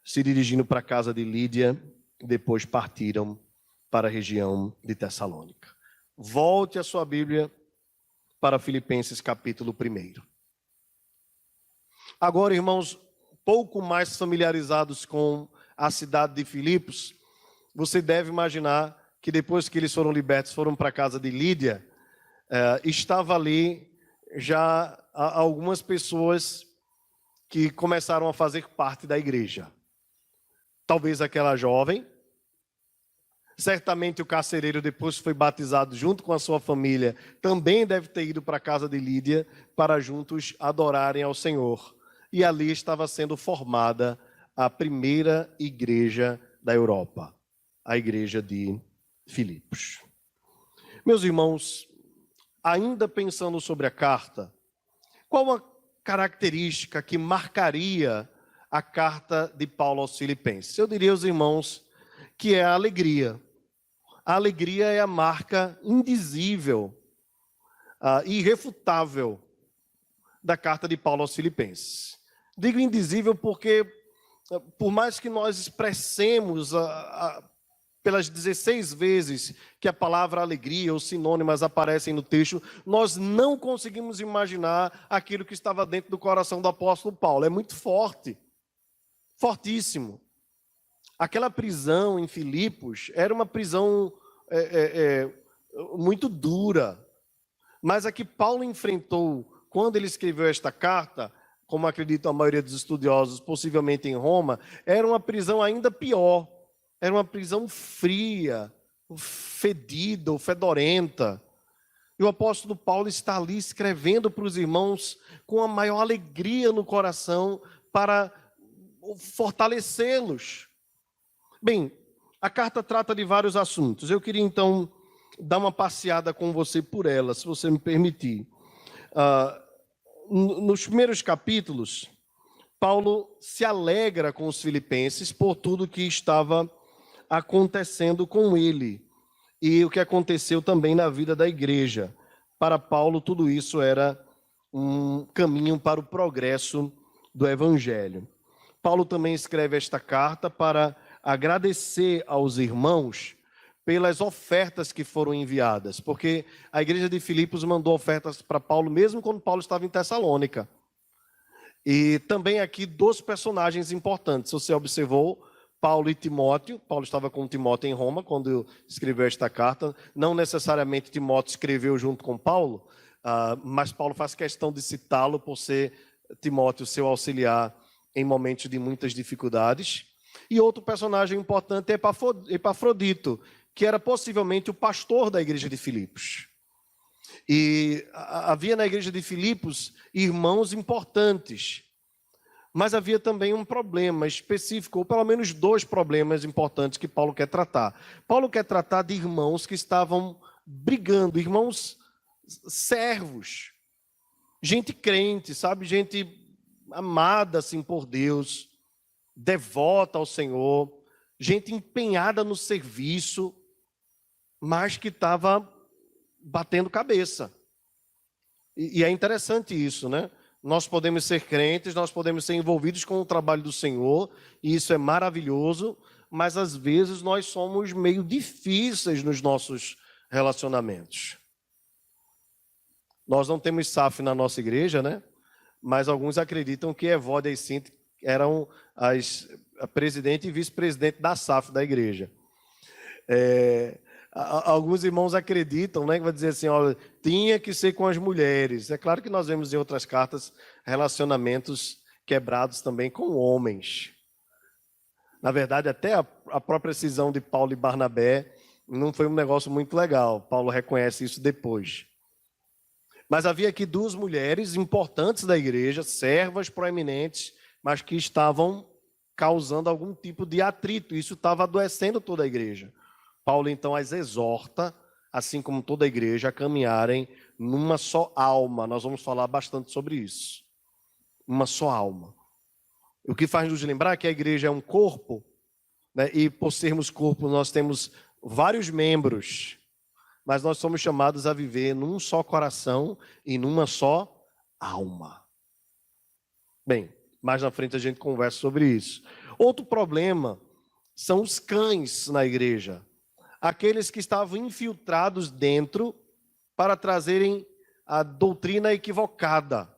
se dirigindo para a casa de Lídia, depois partiram para a região de Tessalônica. Volte a sua Bíblia para Filipenses capítulo 1. Agora, irmãos, pouco mais familiarizados com a cidade de Filipos, você deve imaginar que depois que eles foram libertos, foram para a casa de Lídia, estava ali já algumas pessoas que começaram a fazer parte da igreja. Talvez aquela jovem, certamente o carcereiro depois foi batizado junto com a sua família, também deve ter ido para a casa de Lídia para juntos adorarem ao Senhor. E ali estava sendo formada a primeira igreja da Europa, a igreja de Filipos. Meus irmãos, ainda pensando sobre a carta, qual a característica que marcaria a carta de Paulo aos Filipenses? Eu diria aos irmãos que é a alegria. A alegria é a marca indizível, irrefutável da carta de Paulo aos Filipenses. Digo indizível porque, por mais que nós expressemos pelas 16 vezes que a palavra alegria ou sinônimas aparecem no texto, nós não conseguimos imaginar aquilo que estava dentro do coração do apóstolo Paulo. É muito forte, fortíssimo. Aquela prisão em Filipos era uma prisão muito dura, mas a que Paulo enfrentou quando ele escreveu esta carta, como acredita a maioria dos estudiosos, possivelmente em Roma, era uma prisão ainda pior. Era uma prisão fria, fedida, fedorenta. E o apóstolo Paulo está ali escrevendo para os irmãos com a maior alegria no coração para fortalecê-los. Bem, a carta trata de vários assuntos. Eu queria então dar uma passeada com você por ela, se você me permitir. Nos primeiros capítulos, Paulo se alegra com os filipenses por tudo que estava acontecendo com ele e o que aconteceu também na vida da igreja. Para Paulo, tudo isso era um caminho para o progresso do evangelho. Paulo também escreve esta carta para agradecer aos irmãos pelas ofertas que foram enviadas, porque a igreja de Filipos mandou ofertas para Paulo, mesmo quando Paulo estava em Tessalônica. E também aqui 2 personagens importantes, você observou, Paulo e Timóteo. Paulo estava com Timóteo em Roma quando escreveu esta carta. Não necessariamente Timóteo escreveu junto com Paulo, mas Paulo faz questão de citá-lo por ser Timóteo seu auxiliar em momentos de muitas dificuldades. E outro personagem importante é Epafrodito, que era possivelmente o pastor da igreja de Filipos. E havia na igreja de Filipos irmãos importantes, mas havia também um problema específico, ou pelo menos 2 problemas importantes que Paulo quer tratar. Paulo quer tratar de irmãos que estavam brigando, irmãos servos, gente crente, sabe, gente amada assim por Deus, devota ao Senhor, gente empenhada no serviço, mas que estava batendo cabeça. E é interessante isso, né? Nós podemos ser crentes, nós podemos ser envolvidos com o trabalho do Senhor, e isso é maravilhoso, mas às vezes nós somos meio difíceis nos nossos relacionamentos. Nós não temos SAF na nossa igreja, né? Mas alguns acreditam que Evódia e Cinti eram a presidente e vice-presidente da SAF da igreja. Alguns irmãos acreditam, né, que vai dizer assim, olha, tinha que ser com as mulheres. É claro que nós vemos em outras cartas relacionamentos quebrados também com homens. Na verdade, até a própria cisão de Paulo e Barnabé não foi um negócio muito legal. Paulo reconhece isso depois. Mas havia aqui duas mulheres importantes da igreja, servas proeminentes, mas que estavam causando algum tipo de atrito. Isso estava adoecendo toda a igreja. Paulo, então, as exorta, assim como toda a igreja, a caminharem numa só alma. Nós vamos falar bastante sobre isso. Uma só alma. O que faz nos lembrar que a igreja é um corpo, né? E por sermos corpo, nós temos vários membros, mas nós somos chamados a viver num só coração e numa só alma. Bem, mais na frente a gente conversa sobre isso. Outro problema são os cães na igreja. Aqueles que estavam infiltrados dentro para trazerem a doutrina equivocada,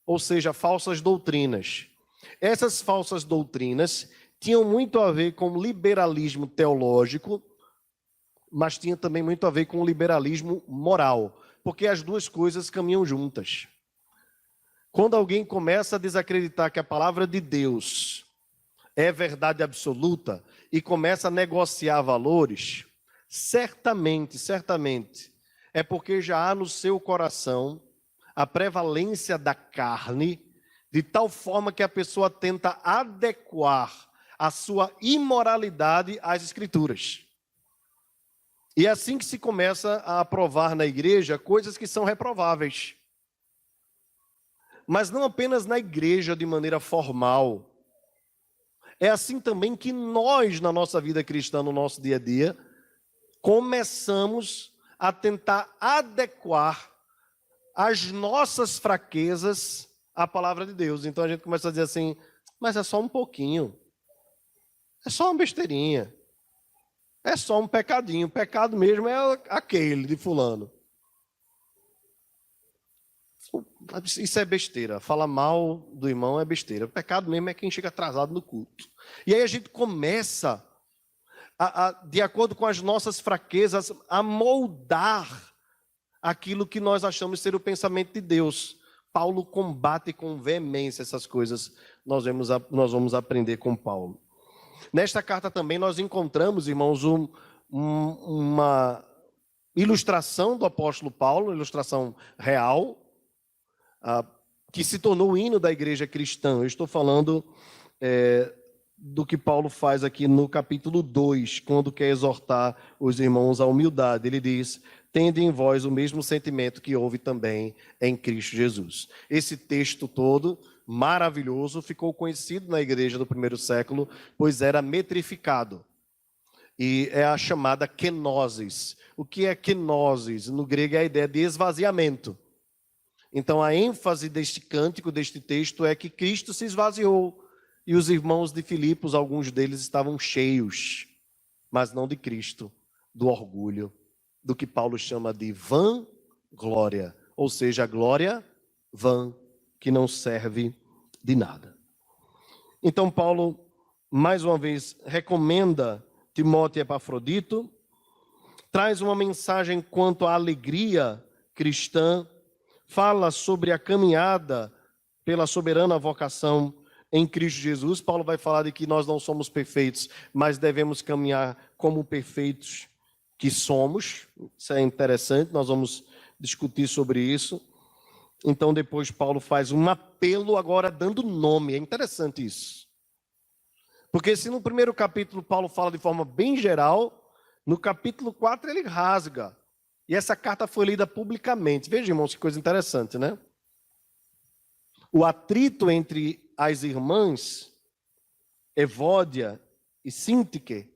ou seja, falsas doutrinas. Essas falsas doutrinas tinham muito a ver com liberalismo teológico, mas tinha também muito a ver com liberalismo moral, porque as duas coisas caminham juntas. Quando alguém começa a desacreditar que a palavra de Deus é verdade absoluta e começa a negociar valores, certamente, é porque já há no seu coração a prevalência da carne, de tal forma que a pessoa tenta adequar a sua imoralidade às Escrituras. E é assim que se começa a aprovar na igreja coisas que são reprováveis. Mas não apenas na igreja de maneira formal. É assim também que nós, na nossa vida cristã, no nosso dia a dia, começamos a tentar adequar as nossas fraquezas à palavra de Deus. Então a gente começa a dizer assim, mas é só um pouquinho. É só uma besteirinha. É só um pecadinho. O pecado mesmo é aquele de fulano. Isso é besteira. Falar mal do irmão é besteira. O pecado mesmo é quem chega atrasado no culto. E aí a gente começa, de acordo com as nossas fraquezas, a moldar aquilo que nós achamos ser o pensamento de Deus. Paulo combate com veemência essas coisas. Nós vamos aprender com Paulo. Nesta carta também nós encontramos, irmãos, uma ilustração do apóstolo Paulo, ilustração real, que se tornou o hino da igreja cristã. Eu estou falando do que Paulo faz aqui no capítulo 2, quando quer exortar os irmãos à humildade. Ele diz, tende em vós o mesmo sentimento que houve também em Cristo Jesus. Esse texto todo, maravilhoso, ficou conhecido na igreja do primeiro século, pois era metrificado. E é a chamada kenosis. O que é kenosis? No grego é a ideia de esvaziamento. Então a ênfase deste cântico, deste texto, é que Cristo se esvaziou. E os irmãos de Filipos, alguns deles estavam cheios, mas não de Cristo, do orgulho, do que Paulo chama de vã glória, ou seja, a glória vã, que não serve de nada. Então Paulo, mais uma vez, recomenda Timóteo e Epafrodito, traz uma mensagem quanto à alegria cristã, fala sobre a caminhada pela soberana vocação em Cristo Jesus. Paulo vai falar de que nós não somos perfeitos, mas devemos caminhar como perfeitos que somos. Isso é interessante, nós vamos discutir sobre isso. Então depois Paulo faz um apelo agora dando nome. É interessante isso. Porque se no primeiro capítulo Paulo fala de forma bem geral, no capítulo 4 ele rasga. E essa carta foi lida publicamente. Veja, irmãos, que coisa interessante, né? O atrito entre as irmãs Evódia e Síntique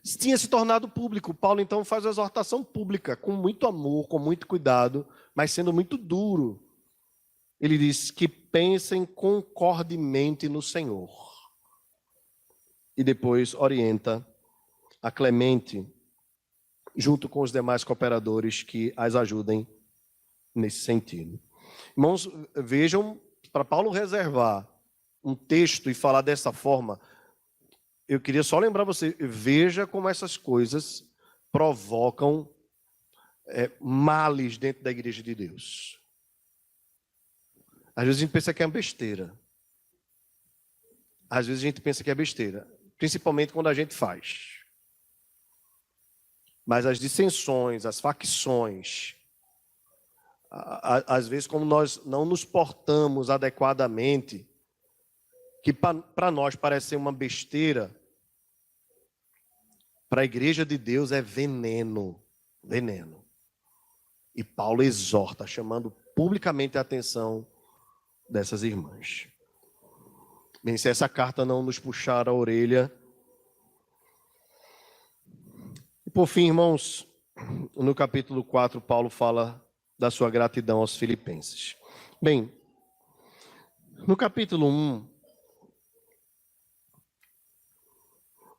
tinha se tornado público. Paulo, então, faz a exortação pública, com muito amor, com muito cuidado, mas sendo muito duro. Ele diz que pensem concordemente no Senhor. E depois orienta a Clemente, junto com os demais cooperadores que as ajudem nesse sentido. Irmãos, vejam, para Paulo reservar um texto e falar dessa forma, eu queria só lembrar você, veja como essas coisas provocam males dentro da igreja de Deus. Às vezes a gente pensa que é uma besteira. Às vezes a gente pensa que é besteira, principalmente quando a gente faz. Mas as dissensões, as facções, Às vezes, como nós não nos portamos adequadamente, que para nós parece ser uma besteira, para a igreja de Deus é veneno. Veneno. E Paulo exorta, chamando publicamente a atenção dessas irmãs. Bem, se essa carta não nos puxar a orelha. E por fim, irmãos, no capítulo 4, Paulo fala da sua gratidão aos filipenses. Bem, no capítulo 1,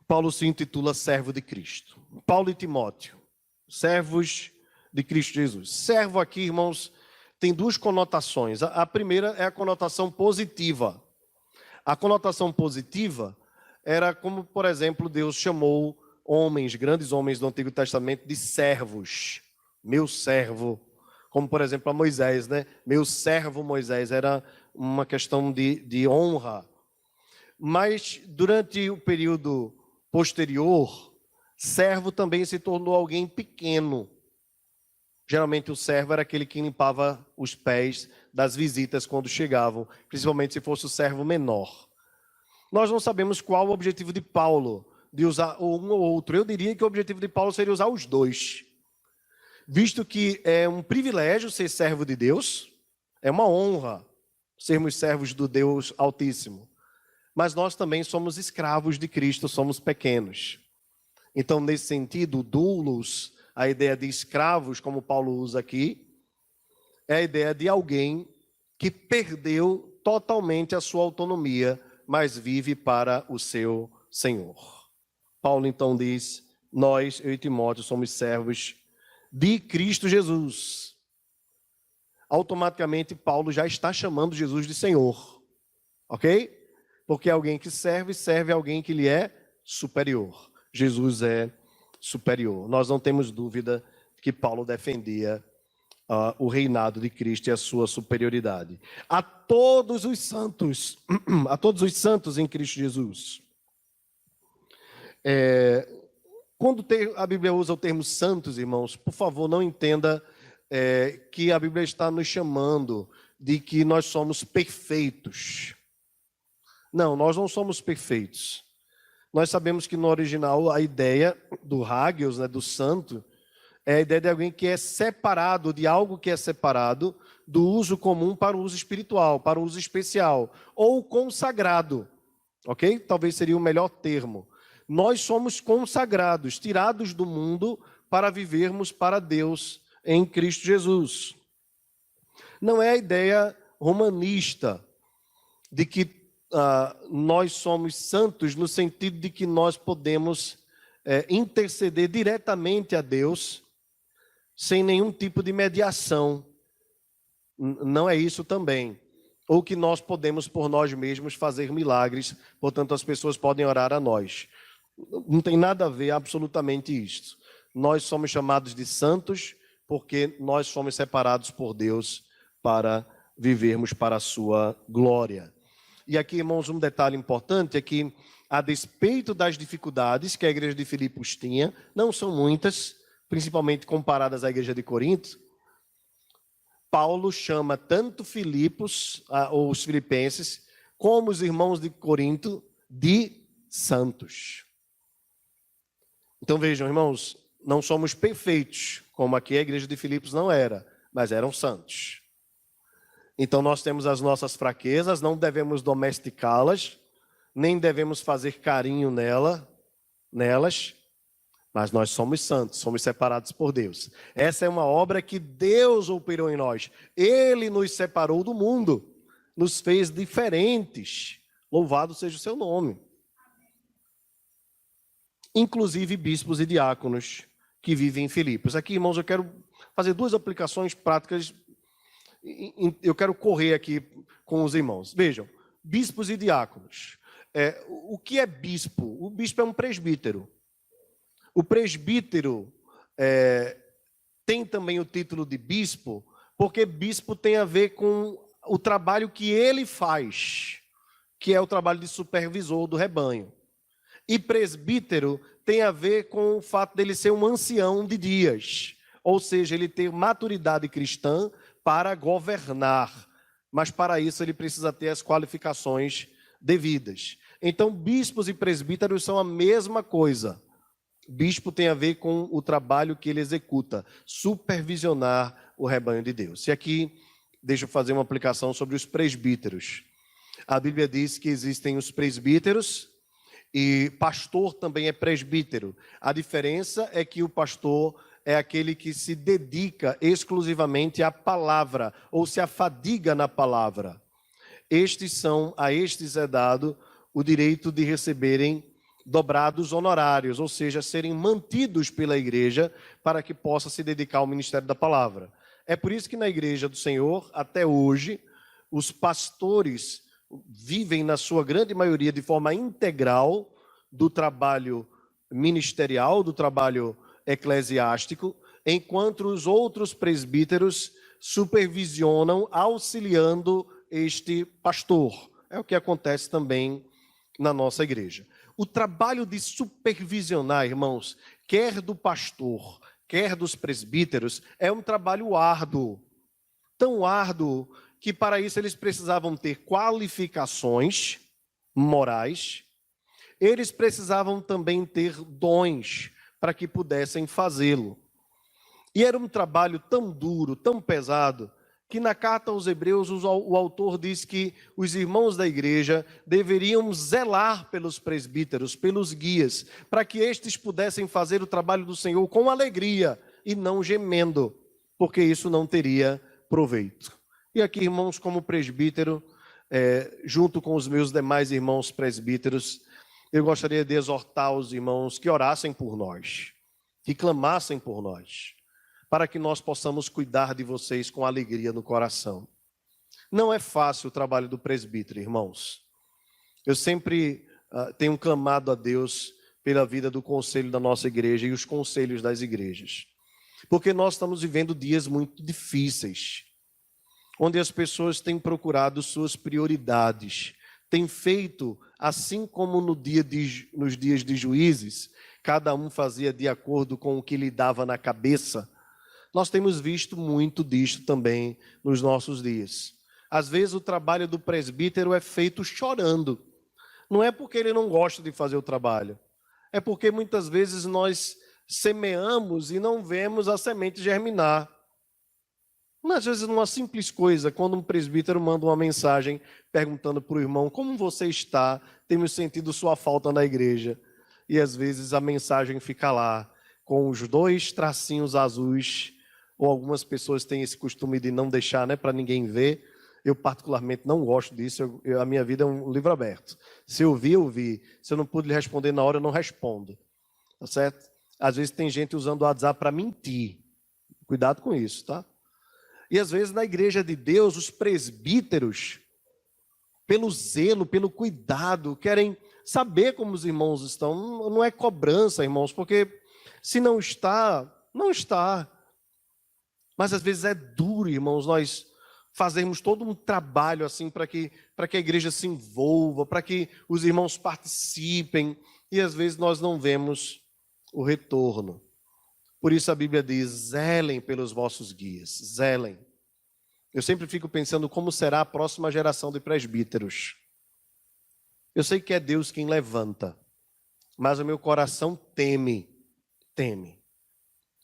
Paulo se intitula servo de Cristo. Paulo e Timóteo, servos de Cristo Jesus. Servo aqui, irmãos, tem duas conotações. A primeira é a conotação positiva. A conotação positiva era como, por exemplo, Deus chamou homens, grandes homens do Antigo Testamento, de servos. Meu servo. Como, por exemplo, a Moisés, né? Meu servo Moisés. Era uma questão de honra. Mas, durante o período posterior, servo também se tornou alguém pequeno. Geralmente o servo era aquele que limpava os pés das visitas quando chegavam, principalmente se fosse o servo menor. Nós não sabemos qual o objetivo de Paulo de usar um ou outro. Eu diria que o objetivo de Paulo seria usar os dois. Visto que é um privilégio ser servo de Deus, é uma honra sermos servos do Deus Altíssimo. Mas nós também somos escravos de Cristo, somos pequenos. Então, nesse sentido, doulos, a ideia de escravos, como Paulo usa aqui, é a ideia de alguém que perdeu totalmente a sua autonomia, mas vive para o seu Senhor. Paulo então diz, nós, eu e Timóteo, somos servos de Cristo Jesus. Automaticamente, Paulo já está chamando Jesus de Senhor, ok? Porque alguém que serve alguém que lhe é superior. Jesus é superior. Nós não temos dúvida que Paulo defendia o reinado de Cristo e a sua superioridade. A todos os santos em Cristo Jesus. Quando a Bíblia usa o termo santos, irmãos, por favor, não entenda que a Bíblia está nos chamando de que nós somos perfeitos. Não, nós não somos perfeitos. Nós sabemos que no original a ideia do hagios, né, do santo, é a ideia de alguém que é separado, de algo que é separado do uso comum para o uso espiritual, para o uso especial, ou consagrado, ok? Talvez seria o melhor termo. Nós somos consagrados, tirados do mundo para vivermos para Deus em Cristo Jesus. Não é a ideia romanista de que nós somos santos no sentido de que nós podemos interceder diretamente a Deus sem nenhum tipo de mediação. Não é isso também. Ou que nós podemos por nós mesmos fazer milagres, portanto as pessoas podem orar a nós. Não tem nada a ver absolutamente isso. Nós somos chamados de santos porque nós somos separados por Deus para vivermos para a sua glória. E aqui, irmãos, um detalhe importante é que, a despeito das dificuldades que a igreja de Filipos tinha, não são muitas, principalmente comparadas à igreja de Corinto, Paulo chama tanto Filipos, ou os filipenses, como os irmãos de Corinto, de santos. Então vejam, irmãos, não somos perfeitos, como aqui a igreja de Filipos não era, mas eram santos. Então nós temos as nossas fraquezas, não devemos domesticá-las, nem devemos fazer carinho nelas, mas nós somos santos, somos separados por Deus. Essa é uma obra que Deus operou em nós. Ele nos separou do mundo, nos fez diferentes. Louvado seja o seu nome. Inclusive bispos e diáconos que vivem em Filipos. Aqui, irmãos, eu quero fazer duas aplicações práticas. Eu quero correr aqui com os irmãos. Vejam, bispos e diáconos. O que é bispo? O bispo é um presbítero. O presbítero tem também o título de bispo, porque bispo tem a ver com o trabalho que ele faz, que é o trabalho de supervisor do rebanho. E presbítero tem a ver com o fato dele ser um ancião de dias, ou seja, ele ter maturidade cristã para governar, mas para isso ele precisa ter as qualificações devidas. Então, bispos e presbíteros são a mesma coisa. Bispo tem a ver com o trabalho que ele executa, supervisionar o rebanho de Deus. E aqui, deixa eu fazer uma aplicação sobre os presbíteros. A Bíblia diz que existem os presbíteros e pastor também é presbítero. A diferença é que o pastor é aquele que se dedica exclusivamente à palavra, ou se afadiga na palavra. A estes é dado o direito de receberem dobrados honorários, ou seja, serem mantidos pela igreja para que possa se dedicar ao ministério da palavra. É por isso que na igreja do Senhor, até hoje, os pastores vivem, na sua grande maioria, de forma integral do trabalho ministerial, do trabalho eclesiástico, enquanto os outros presbíteros supervisionam, auxiliando este pastor. É o que acontece também na nossa igreja. O trabalho de supervisionar, irmãos, quer do pastor, quer dos presbíteros, é um trabalho árduo. Tão árduo que para isso eles precisavam ter qualificações morais, eles precisavam também ter dons para que pudessem fazê-lo. E era um trabalho tão duro, tão pesado, que na carta aos Hebreus o autor diz que os irmãos da igreja deveriam zelar pelos presbíteros, pelos guias, para que estes pudessem fazer o trabalho do Senhor com alegria e não gemendo, porque isso não teria proveito. E aqui, irmãos, como presbítero, junto com os meus demais irmãos presbíteros, eu gostaria de exortar os irmãos que orassem por nós, que clamassem por nós, para que nós possamos cuidar de vocês com alegria no coração. Não é fácil o trabalho do presbítero, irmãos. Eu sempre tenho clamado a Deus pela vida do conselho da nossa igreja e os conselhos das igrejas, porque nós estamos vivendo dias muito difíceis, onde as pessoas têm procurado suas prioridades, têm feito, assim como nos dias de Juízes, cada um fazia de acordo com o que lhe dava na cabeça. Nós temos visto muito disto também nos nossos dias. Às vezes o trabalho do presbítero é feito chorando. Não é porque ele não gosta de fazer o trabalho, é porque muitas vezes nós semeamos e não vemos a semente germinar. Às vezes, numa simples coisa, quando um presbítero manda uma mensagem perguntando para o irmão como você está, temos sentido sua falta na igreja. E às vezes a mensagem fica lá, com os 2 tracinhos azuis, ou algumas pessoas têm esse costume de não deixar, né, para ninguém ver. Eu particularmente não gosto disso, a minha vida é um livro aberto. Se eu vi, eu vi. Se eu não pude lhe responder na hora, eu não respondo. Tá certo? Às vezes tem gente usando o WhatsApp para mentir. Cuidado com isso, tá? E às vezes na igreja de Deus, os presbíteros, pelo zelo, pelo cuidado, querem saber como os irmãos estão. Não é cobrança, irmãos, porque se não está, não está. Mas às vezes é duro, irmãos, nós fazermos todo um trabalho assim para que a igreja se envolva, para que os irmãos participem, e às vezes nós não vemos o retorno. Por isso a Bíblia diz, zelem pelos vossos guias, zelem. Eu sempre fico pensando como será a próxima geração de presbíteros. Eu sei que é Deus quem levanta, mas o meu coração teme,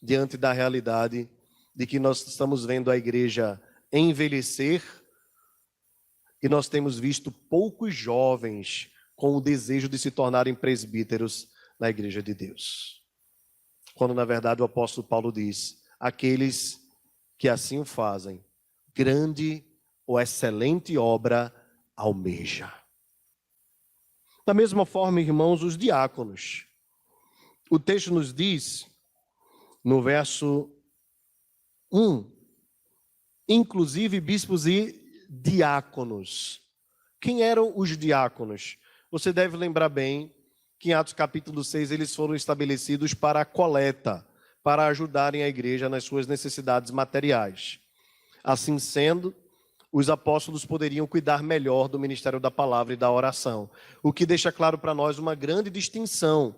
diante da realidade de que nós estamos vendo a igreja envelhecer e nós temos visto poucos jovens com o desejo de se tornarem presbíteros na igreja de Deus. Quando, na verdade, o apóstolo Paulo diz, aqueles que assim o fazem, grande ou excelente obra almeja. Da mesma forma, irmãos, os diáconos. O texto nos diz, no verso 1, inclusive bispos e diáconos. Quem eram os diáconos? Você deve lembrar bem que em Atos capítulo 6 eles foram estabelecidos para a coleta, para ajudarem a igreja nas suas necessidades materiais. Assim sendo, os apóstolos poderiam cuidar melhor do ministério da palavra e da oração, o que deixa claro para nós uma grande distinção,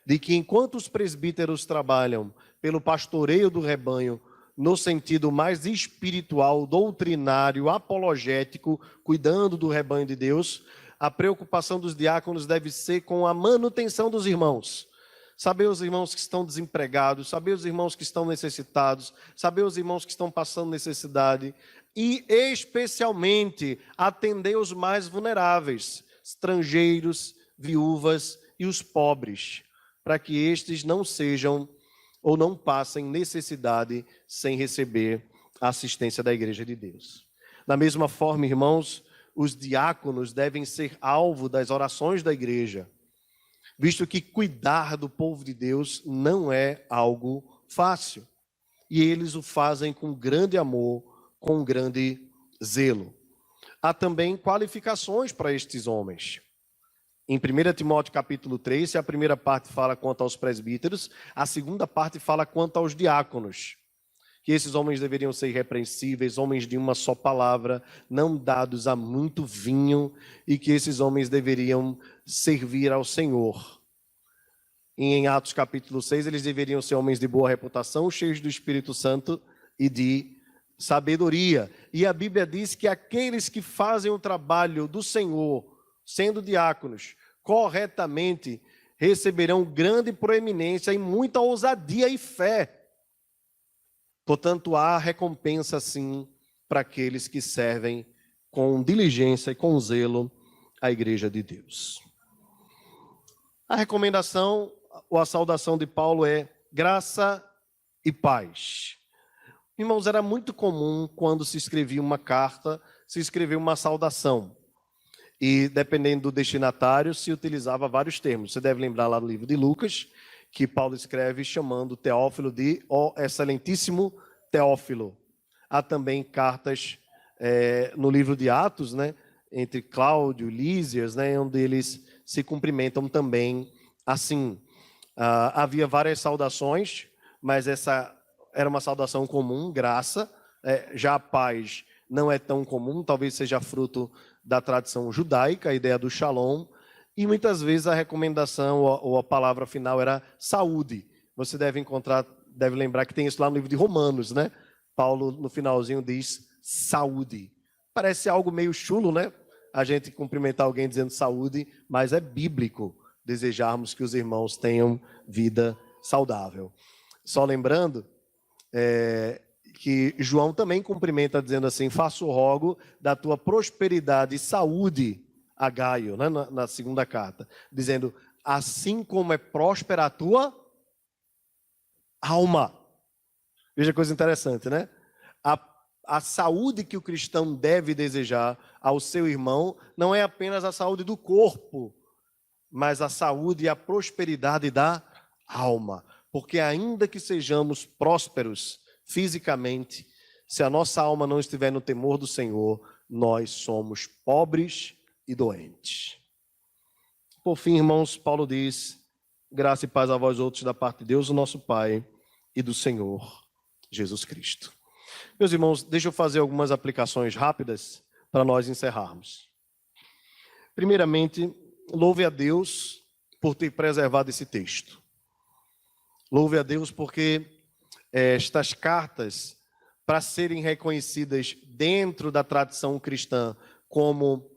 de que enquanto os presbíteros trabalham pelo pastoreio do rebanho, no sentido mais espiritual, doutrinário, apologético, cuidando do rebanho de Deus, a preocupação dos diáconos deve ser com a manutenção dos irmãos. Saber os irmãos que estão desempregados, saber os irmãos que estão necessitados, saber os irmãos que estão passando necessidade e, especialmente, atender os mais vulneráveis, estrangeiros, viúvas e os pobres, para que estes não sejam ou não passem necessidade sem receber a assistência da Igreja de Deus. Da mesma forma, irmãos, os diáconos devem ser alvo das orações da igreja, visto que cuidar do povo de Deus não é algo fácil. E eles o fazem com grande amor, com grande zelo. Há também qualificações para estes homens. Em 1 Timóteo capítulo 3, se a primeira parte fala quanto aos presbíteros, a segunda parte fala quanto aos diáconos. Que esses homens deveriam ser irrepreensíveis, homens de uma só palavra, não dados a muito vinho, e que esses homens deveriam servir ao Senhor. E em Atos capítulo 6, eles deveriam ser homens de boa reputação, cheios do Espírito Santo e de sabedoria. E a Bíblia diz que aqueles que fazem o trabalho do Senhor, sendo diáconos, corretamente, receberão grande proeminência e muita ousadia e fé. Portanto, há recompensa, sim, para aqueles que servem com diligência e com zelo a Igreja de Deus. A recomendação ou a saudação de Paulo é graça e paz. Irmãos, era muito comum quando se escrevia uma carta, se escrevia uma saudação. E, dependendo do destinatário, se utilizava vários termos. Você deve lembrar lá no livro de Lucas, que Paulo escreve chamando Teófilo de ó excelentíssimo Teófilo. Há também cartas no livro de Atos, né, entre Cláudio e Lísias, né, onde eles se cumprimentam também assim. Havia várias saudações, mas essa era uma saudação comum, graça. Já a paz não é tão comum, talvez seja fruto da tradição judaica, a ideia do shalom. E muitas vezes a recomendação ou a palavra final era saúde. Você deve lembrar que tem isso lá no livro de Romanos, né? Paulo, no finalzinho, diz saúde. Parece algo meio chulo, né? A gente cumprimentar alguém dizendo saúde, mas é bíblico desejarmos que os irmãos tenham vida saudável. Só lembrando que João também cumprimenta dizendo assim, faço rogo da tua prosperidade e saúde a Gaio, né, na segunda carta, dizendo, assim como é próspera a tua alma. Veja coisa interessante, né? A saúde que o cristão deve desejar ao seu irmão não é apenas a saúde do corpo, mas a saúde e a prosperidade da alma. Porque ainda que sejamos prósperos fisicamente, se a nossa alma não estiver no temor do Senhor, nós somos pobres e doentes. Por fim, irmãos, Paulo diz, graça e paz a vós outros da parte de Deus, o nosso Pai, e do Senhor Jesus Cristo. Meus irmãos, deixa eu fazer algumas aplicações rápidas para nós encerrarmos. Primeiramente, louve a Deus por ter preservado esse texto. Louve a Deus porque estas cartas, para serem reconhecidas dentro da tradição cristã como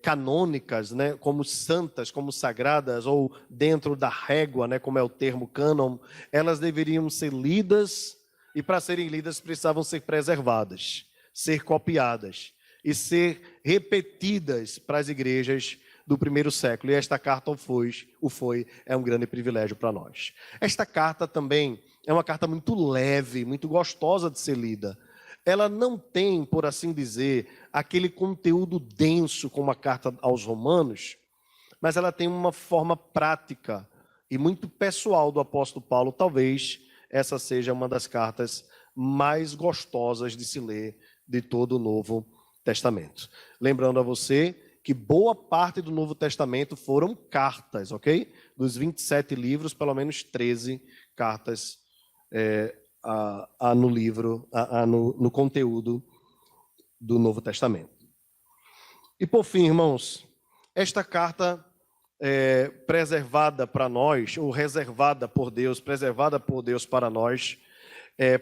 canônicas, né, como santas, como sagradas, ou dentro da régua, né, como é o termo cânon, elas deveriam ser lidas, e para serem lidas precisavam ser preservadas, ser copiadas e ser repetidas para as igrejas do primeiro século. E esta carta o foi, é um grande privilégio para nós. Esta carta também é uma carta muito leve, muito gostosa de ser lida. Ela não tem, por assim dizer, aquele conteúdo denso como a carta aos Romanos, mas ela tem uma forma prática e muito pessoal do apóstolo Paulo. Talvez essa seja uma das cartas mais gostosas de se ler de todo o Novo Testamento. Lembrando a você que boa parte do Novo Testamento foram cartas, ok? Dos 27 livros, pelo menos 13 cartas no livro, no conteúdo do Novo Testamento. E por fim, irmãos, esta carta preservada para nós, ou reservada por Deus, preservada por Deus para nós,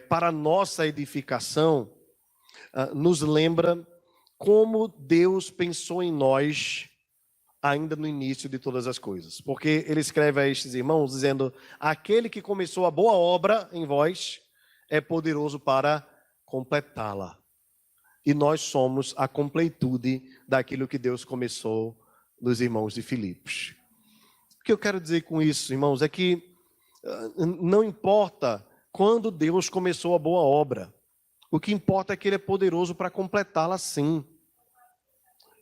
para a nossa edificação, nos lembra como Deus pensou em nós ainda no início de todas as coisas. Porque ele escreve a estes irmãos dizendo: aquele que começou a boa obra em vós é poderoso para completá-la. E nós somos a completude daquilo que Deus começou nos irmãos de Filipos. O que eu quero dizer com isso, irmãos, é que não importa quando Deus começou a boa obra. O que importa é que Ele é poderoso para completá-la, sim.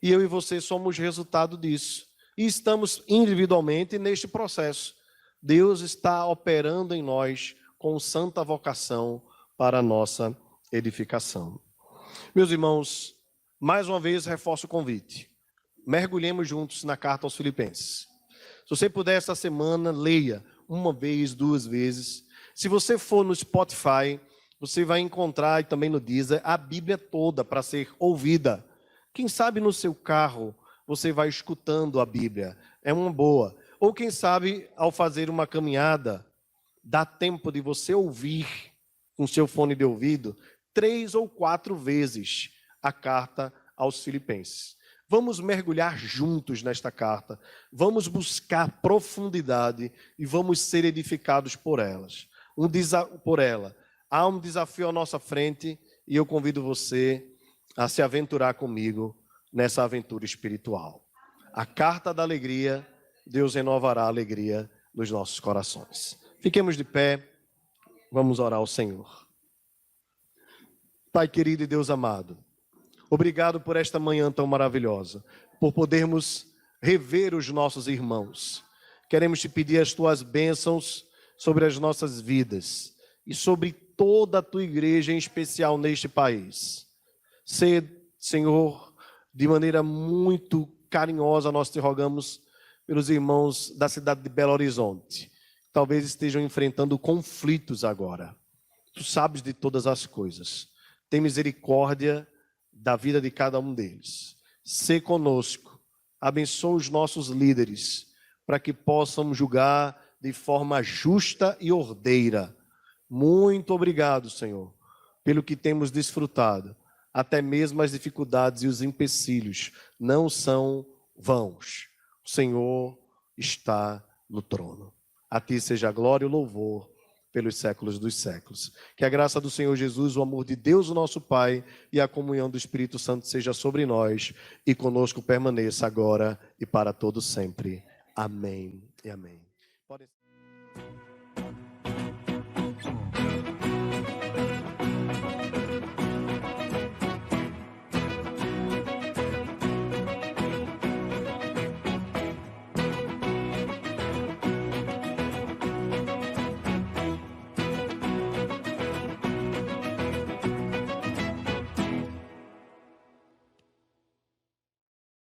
E eu e você somos resultado disso. E estamos individualmente neste processo. Deus está operando em nós com santa vocação para a nossa edificação. Meus irmãos, mais uma vez reforço o convite. Mergulhemos juntos na carta aos Filipenses. Se você puder essa semana, leia uma vez, 2 vezes. Se você for no Spotify, você vai encontrar, e também no Deezer, a Bíblia toda para ser ouvida. Quem sabe no seu carro você vai escutando a Bíblia, é uma boa. Ou quem sabe ao fazer uma caminhada, dá tempo de você ouvir com seu fone de ouvido 3 ou 4 vezes a carta aos Filipenses. Vamos mergulhar juntos nesta carta, vamos buscar profundidade e vamos ser edificados por ela. Há um desafio à nossa frente e eu convido você a se aventurar comigo nessa aventura espiritual. A carta da alegria, Deus renovará a alegria nos nossos corações. Fiquemos de pé, vamos orar ao Senhor. Pai querido e Deus amado, obrigado por esta manhã tão maravilhosa, por podermos rever os nossos irmãos. Queremos te pedir as tuas bênçãos sobre as nossas vidas e sobre toda a tua igreja, em especial neste país. Senhor, de maneira muito carinhosa, nós te rogamos pelos irmãos da cidade de Belo Horizonte. Talvez estejam enfrentando conflitos agora. Tu sabes de todas as coisas. Tem misericórdia da vida de cada um deles. Sê conosco. Abençoa os nossos líderes, para que possam julgar de forma justa e ordeira. Muito obrigado, Senhor, pelo que temos desfrutado. Até mesmo as dificuldades e os empecilhos não são vãos. O Senhor está no trono. A ti seja a glória e o louvor pelos séculos dos séculos. Que a graça do Senhor Jesus, o amor de Deus, o nosso Pai, e a comunhão do Espírito Santo seja sobre nós e conosco permaneça agora e para todo sempre. Amém e amém.